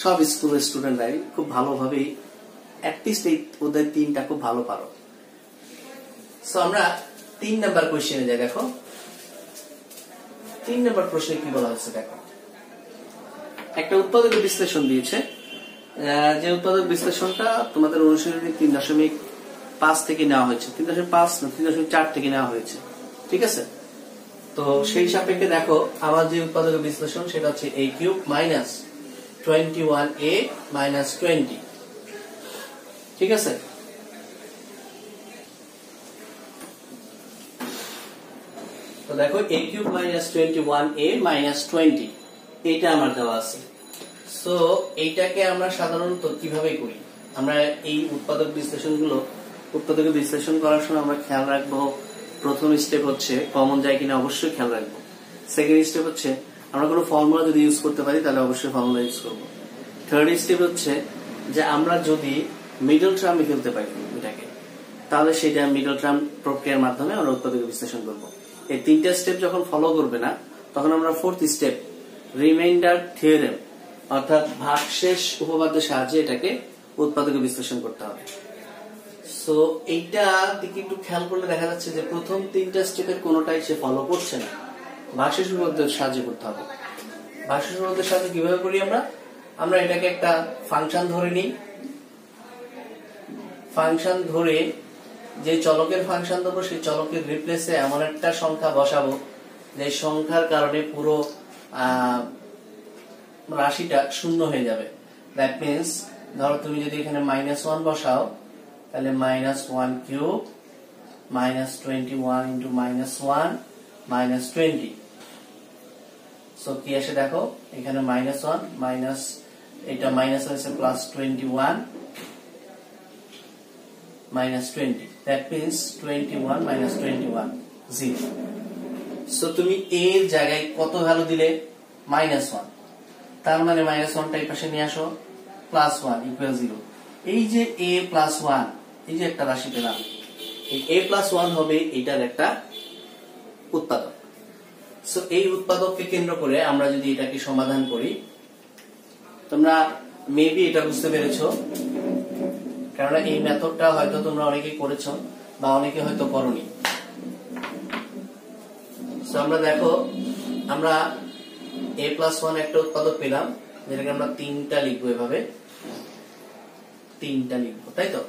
সব স্কুলের স্টুডেন্টরাই খুব ভালোভাবে অ্যাটলিস্ট এই ওদের 3টা খুব ভালো পারো। সো আমরা 3 নাম্বার কোশ্চেনে যাই। দেখো 3 নাম্বার প্রশ্নে কি বলা হচ্ছে, দেখো একটা উৎপাদক বিশ্লেষণ দিয়েছে, যে উৎপাদক বিশ্লেষণটা তোমাদের অনুশীলনী 3.5 থেকে নেওয়া হয়েছে, 3.5 না 3.4 থেকে নেওয়া হয়েছে, ঠিক আছে। তো সেই সাপেক্ষে দেখো আমার যে উৎপাদক বিশ্লেষণ সেটা হচ্ছে a³ মাইনাস 21a মাইনাস 20, ঠিক আছে। তো দেখো a³ মাইনাস 21a মাইনাস 20 এটা আমার দেওয়া আছে। সো এইটাকে আমরা সাধারণত কিভাবে করি, আমরা এই উৎপাদক বিশ্লেষণ করার সময় আমরা খেয়াল রাখবো, প্রথম স্টেপ হচ্ছে কমন যায় কিনা অবশ্যই খেয়াল রাখবো। সেকেন্ড স্টেপ হচ্ছে আমরা কোনো ফর্মুলা যদি ইউজ করতে পারি তাহলে অবশ্যই ফর্মুলা ইউজ করবো। থার্ড স্টেপ হচ্ছে যে আমরা যদি মিডল টার্মে ফেলতে পারি এটাকে, তাহলে সেটা মিডল টার্ম প্রক্রিয়ার মাধ্যমে আমরা উৎপাদক বিশ্লেষণ করবো। এই 3টা স্টেপ যখন ফলো করবে না, তখন আমরা ফোর্থ স্টেপ রিমাইন্ডার থিওরেম অর্থাৎ ভাগশেষ উপপাদ্যের সাহায্যে এটাকে উৎপাদক বিশ্লেষণ করতে হবে। সো এইটা দিকে একটু খেয়াল করলে দেখা যাচ্ছে যে প্রথম 3টা স্টেপের কোনোটাই সে ফলো করছে না, ভাগশেষ উপপাদ্যের সাহায্যে করতে হবে। ভাগশেষ উপপাদ্যের সাহায্যে কিভাবে করি আমরা এটাকে একটা ফাংশন ধরে নিই, ফাংশন ধরে যে চলকের ফাংশন দেবো সেই চলকের রিপ্লেসে এমন একটা সংখ্যা বসাবো যে সংখ্যার কারণে পুরো রাশিটা শূন্য হয়ে যাবে। দ্যাট মিন্স ধরো তুমি যদি এখানে -1 বসাও তাহলে -1³ -21 into -1 -20। সো কি আসে দেখো এখানে -1 মাইনাস এটা মাইনাস হয়েছে +21 -20, দ্যাট মিন্স 21 -21 0। সো তুমি a এর জায়গায় কত ভ্যালু দিলে -1, তার মানে -1টা এই পাশে নিয়ে আসো, +1 = 0। এই যে a + 1, এই যে একটা রাশি পেলাম, এই a + 1 হবে এটার একটা উৎপাদক। সো এই উৎপাদককে কেন্দ্র করে আমরা যদি এটাকে সমাধান করি, তোমরা মেবি এটা বুঝতে পেরেছো, কারণ এই মেথডটা হয়তো তোমরা অনেকেই করেছো বা অনেকে হয়তো করোনি। সো আমরা দেখো আমরা a + 1 একটা উৎপাদক পেলাম, যেটাকে আমরা 3টা লিখবো, এভাবে 3টা লিখবো, তাই তো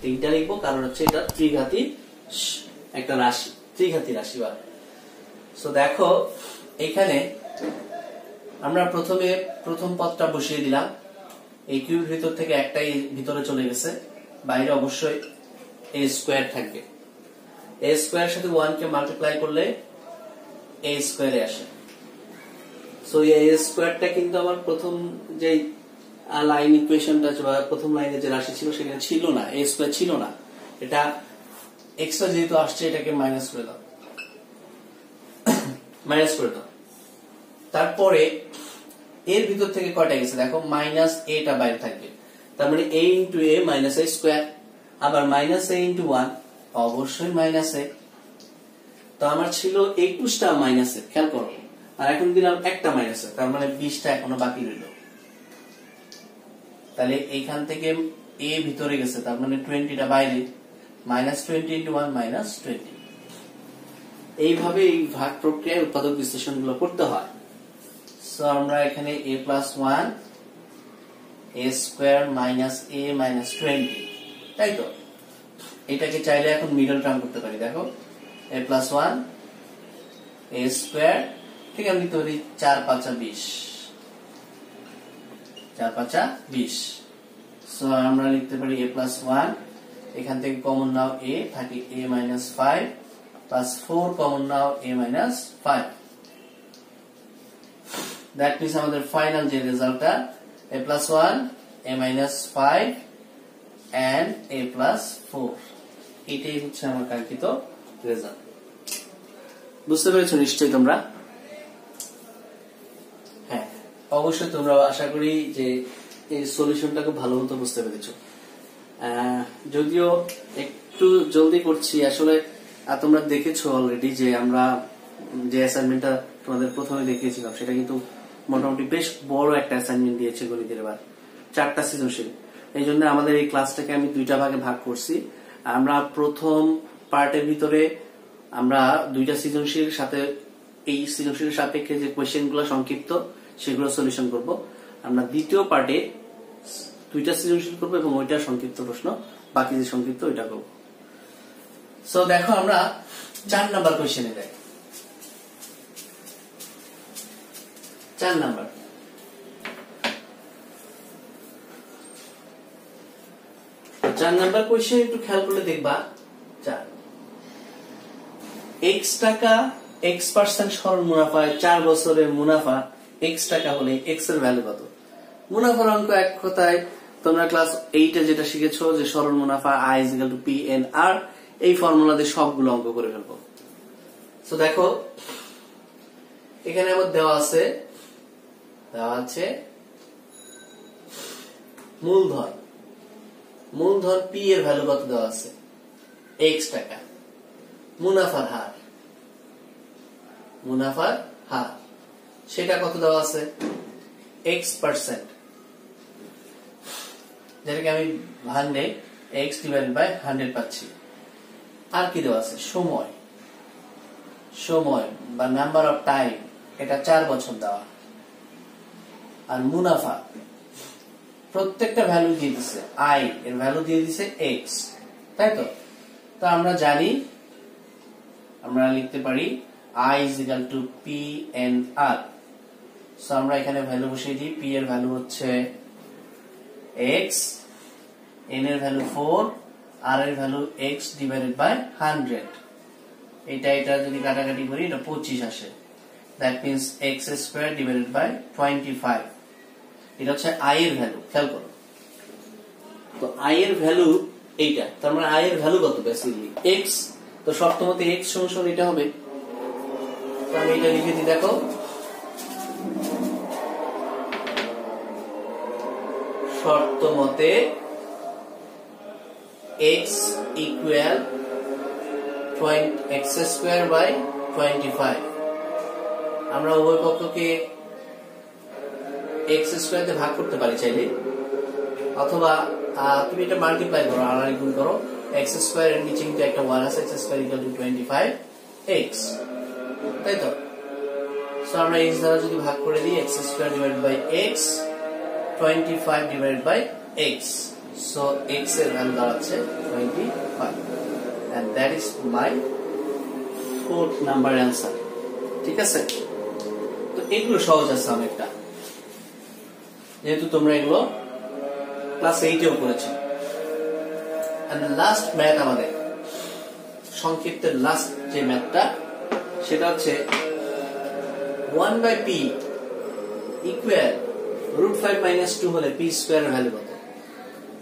3টা লিখবো, কারণ হচ্ছে এটা ত্রিঘাতী একটা রাশি, ত্রিঘাতী রাশি। সো দেখো এখানে আমরা প্রথমে প্রথম পদটা বসিয়ে দিলাম, এই কিউবের ভিতর থেকে একটাই ভিতরে চলে গেছে, বাইরে অবশ্যই a স্কয়ার থাকবে। a স্কয়ার সাথে 1 কে মাল্টিপ্লাই করলে a স্কয়ারে আসে। সো এই a স্কয়ারটা কিন্তু আমার প্রথম যে লাইন ইকুয়েশনটা বা প্রথম লাইনে যে রাশি ছিল সেখানে ছিল না, a স্কয়ার ছিল না, এটা এক্সট্রা যেহেতু আসছে এটাকে মাইনাস করে দাও, মাইনাস করে দাও। তারপরে এর ভিতর থেকে কয়টা গেছে দেখো, মাইনাস a টা বাইরে থাকবে, তার মানে a into a minus a square, আবার মাইনাস a ইনটু 1 অবশ্যই মাইনাস a। তো আমার ছিল 21টা মাইনাস a, খেয়াল করো, আর এখন দিলাম একটা মাইনাস a, তার মানে 20টা এখনো বাকি রইল। তাহলে এইখান থেকে a ভিতরে গেছে, তার মানে 20টা বাইরে, মাইনাস 20 ইনটু 1 মাইনাস 20। এইভাবে এই ভাগ প্রক্রিয়ায় উৎপাদক বিশ্লেষণ গুলো করতে হয়। সো আমরা এখানে a plus 1 a square minus a minus 20, তাই তো? এটাকে চাইলে এখন মিডল টার্ম করতে পারি, দেখো a প্লাস 1 a স্কয়ার, ঠিক আমি লিখতে পারি 4 5 20, 4 5 20। সো আমরা লিখতে পারি a প্লাস 1, এখান থেকে কমন নাও a, থাকে a minus 5 plus 4 common now a minus 5। That means আমাদের ফাইনাল যে রেজাল্টটা a plus 1 a minus 5 and a plus 4, এটাই হচ্ছে আমার কাঙ্ক্ষিত রেজাল্ট। বুঝতে পেরেছো নিশ্চয়ই তোমরা? হ্যাঁ, অবশ্যই তোমরা আশা করি যে এই সলিউশনটা খুব ভালো মতো বুঝতে পেরেছো। যদিও একটু জলদি করছি, আসলে তোমরা দেখেছো অলরেডি যে আমরা যে অ্যাসাইনমেন্টটা তোমাদের প্রথমে দেখিয়েছিলাম সেটা কিন্তু মোটামুটি বেশ বড় একটা অ্যাসাইনমেন্ট দিয়েছে গণিতের, এবার 4টা সৃজনশীল। এই জন্য আমাদের এই ক্লাসটাকে আমি 2টা ভাগে ভাগ করছি। আমরা প্রথম পার্টের ভিতরে আমরা 2টা সৃজনশীল সাথে এই সৃজনশীলের সাপেক্ষে যে কোয়েশ্চেন গুলো সংক্ষিপ্ত সেগুলো সলিউশন করব। আমরা দ্বিতীয় পার্টে 2টা সৃজনশীল করবো এবং ওইটা সংক্ষিপ্ত প্রশ্ন, বাকি যে সংক্ষিপ্ত ওইটা করবো। সো দেখো আমরা 4 নাম্বার কোয়েশ্চেনে যাই। 4 নাম্বার, কোয়েশ্চেন একটু খেয়াল করলে দেখবা, 4 x টাকা x% সরল মুনাফায় 4 বছরের মুনাফা x টাকা হলে x এর ভ্যালু কত? মুনাফার অঙ্ক এক কথায় তোমরা ক্লাস 8 এ যেটা শিখেছো যে সরল মুনাফা I = P/N/R, এই ফর্মুলা দিয়ে সবগুলো অঙ্ক করে ফেলবো। সো দেখো এখানে আমার দেওয়া আছে মূলধন P এর ভ্যালু কত দেওয়া আছে? x টাকা। মুনাফার হার সেটা কত দেওয়া আছে? x%, যেটাকে আমি 100 x / 100 পাচ্ছি। আর কি দেওয়া আছে? সময় বা নাম্বার অফ টাইম, এটা 4 বছর দেওয়া। আর মুনাফা প্রত্যেকটা ভ্যালু দিয়ে দিছে, I এর ভ্যালু দিয়ে দিছে x, তাই তো? তো আমরা জানি, আমরা লিখতে পারি I = P/N/R। সো আমরা এখানে ভ্যালু বসিয়ে দিই। P এর ভ্যালু হচ্ছে x, N এর ভ্যালু 4, R এর ভ্যালু x / 100। এটা যদি কাটাকাটি করি এটা 25 আসে। That means x² / 25। এটা হচ্ছে I এর ভ্যালু, খেয়াল করো। তো I এর ভ্যালু এইটা, তার মানে I এর ভ্যালু কত? বেসিক্যালি x, তো শর্তমতে x সমান এটা হবে। তো আমি এটা লিখে দিই, দেখো শর্তমতে x = x² / 25। আমরা উভয় পক্ষকে x² দিয়ে ভাগ করতে পারি চাইলে, অথবা তুমি এটা মাল্টিপ্লাই করো, আর গুণ করো। x² এর নিচে কিন্তু একটা 1 আছে, x² = 25x, তাই তো? সো আমরা x দ্বারা যদি ভাগ করে দিই, x² / x, 25 / x, so x এর ভ্যালু দাঁড়াচ্ছে 25, and that is my 4th number answer. ঠিক আছে, তো এগুলো সহজ আছে অনেকটা, যেহেতু তোমরা এগুলো ক্লাস 8-এও করেছো। এন্ড লাস্ট ম্যাথ, আমাদের সংক্ষিপ্তের লাস্ট যে ম্যাথটা, সেটা হচ্ছে 1/p ইকুয়াল √5 - 2 হলে p স্কয়ার ভ্যালু কত?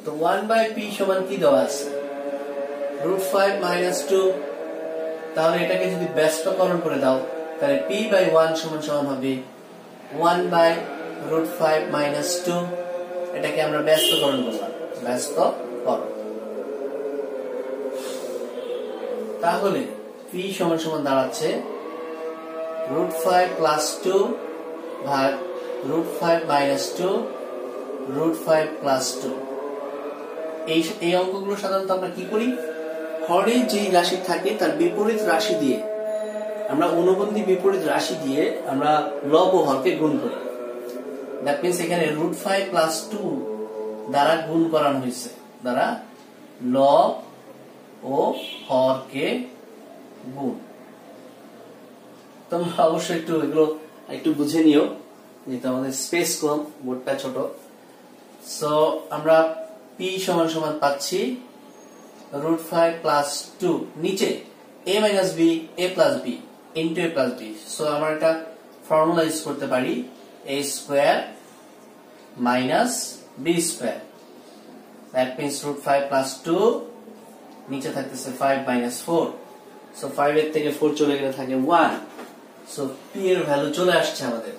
তো 1/p সমান কি দেওয়া আছে? √5 - 2। তাহলে এটাকে যদি ব্যস্তকরণ করে দাও, তাহলে p/1 সমান হবে 1/√5 - 2। এটাকে আমরা ব্যস্তকরণ করলাম, ব্যস্তকরণ। তাহলে p সমান দাঁড়াচ্ছে √5 + 2 ভাগ √5 - 2 √5 + 2। এই অঙ্কগুলো সাধারণত আমরা কি করি, হরে যে রাশি থাকে তার বিপরীত রাশি দিয়ে, আমরা অনুবন্ধী বিপরীত রাশি দিয়ে আমরা লব ও হরকে গুণ করি। দ্যাট মিন্স এখানে √5 + 2 দ্বারা গুণ করানো হয়েছে, দ্বারা লব ও হরকে গুণ। তোমরা অবশ্যই এগুলো একটু বুঝে নিও, যেহেতু আমাদের স্পেস কম, বোর্ডটা ছোট। সো আমরা p সমান পাচ্ছি √5 + 2, নিচে a - b a + b into a + b। So আমরা এটা ফর্মুলা ইউজ করতে পারি, a square minus b square. That means √5 + 2, নিচে থাকতেছে 5 - 4। সো 5 এর থেকে 4 চলে গেলে থাকে 1। সো p এর ভ্যালু চলে আসছে আমাদের।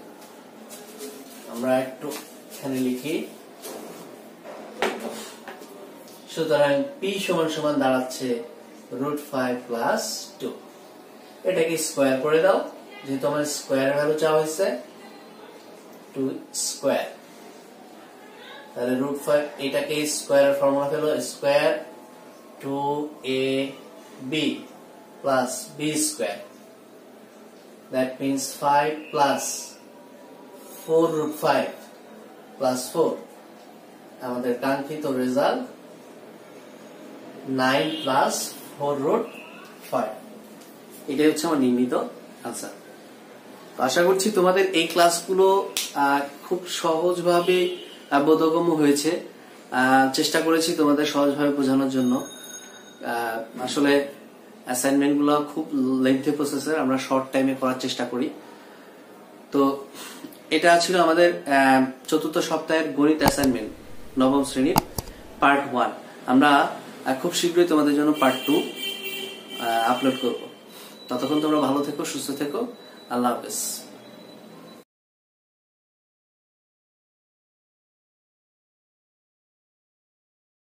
আমরা একটু এখানে লিখি, সুতরাং p সমান দাঁড়াচ্ছে √5 + 2। এটাকে স্কয়ার করে দাও, যেহেতু আমার স্কয়ারের ভ্যালু চাওয়া হয়েছে, 2 স্কয়ার। তাহলে √5, এটাকে স্কয়ারের ফর্মুলা হলো square 2ab + b square. That means 5 + 4 √5 + 4, আমাদের কাঙ্ক্ষিত রেজাল্ট 9 + 4 √5। এটাই হচ্ছে আমার নির্ণীত আনসার। তো আশা করছি তোমাদের এই ক্লাসগুলো খুব সহজভাবে বোধগম্য হয়েছে। চেষ্টা করেছি তোমাদের সহজভাবে বোঝানোর জন্য। আসলে অ্যাসাইনমেন্ট গুলো খুব লেন্থি প্রসেসের, আমরা শর্ট টাইমে করার চেষ্টা করি। তো এটা ছিল আমাদের চতুর্থ সপ্তাহের গণিত অ্যাসাইনমেন্ট, নবম শ্রেণীর পার্ট 1। আমরা খুব শীঘ্রই তোমাদের জন্য পার্ট 2 আপলোড করব। ততক্ষণ তোমরা ভালো থেকো, সুস্থ থেকো। আল্লাহ হাফেজ।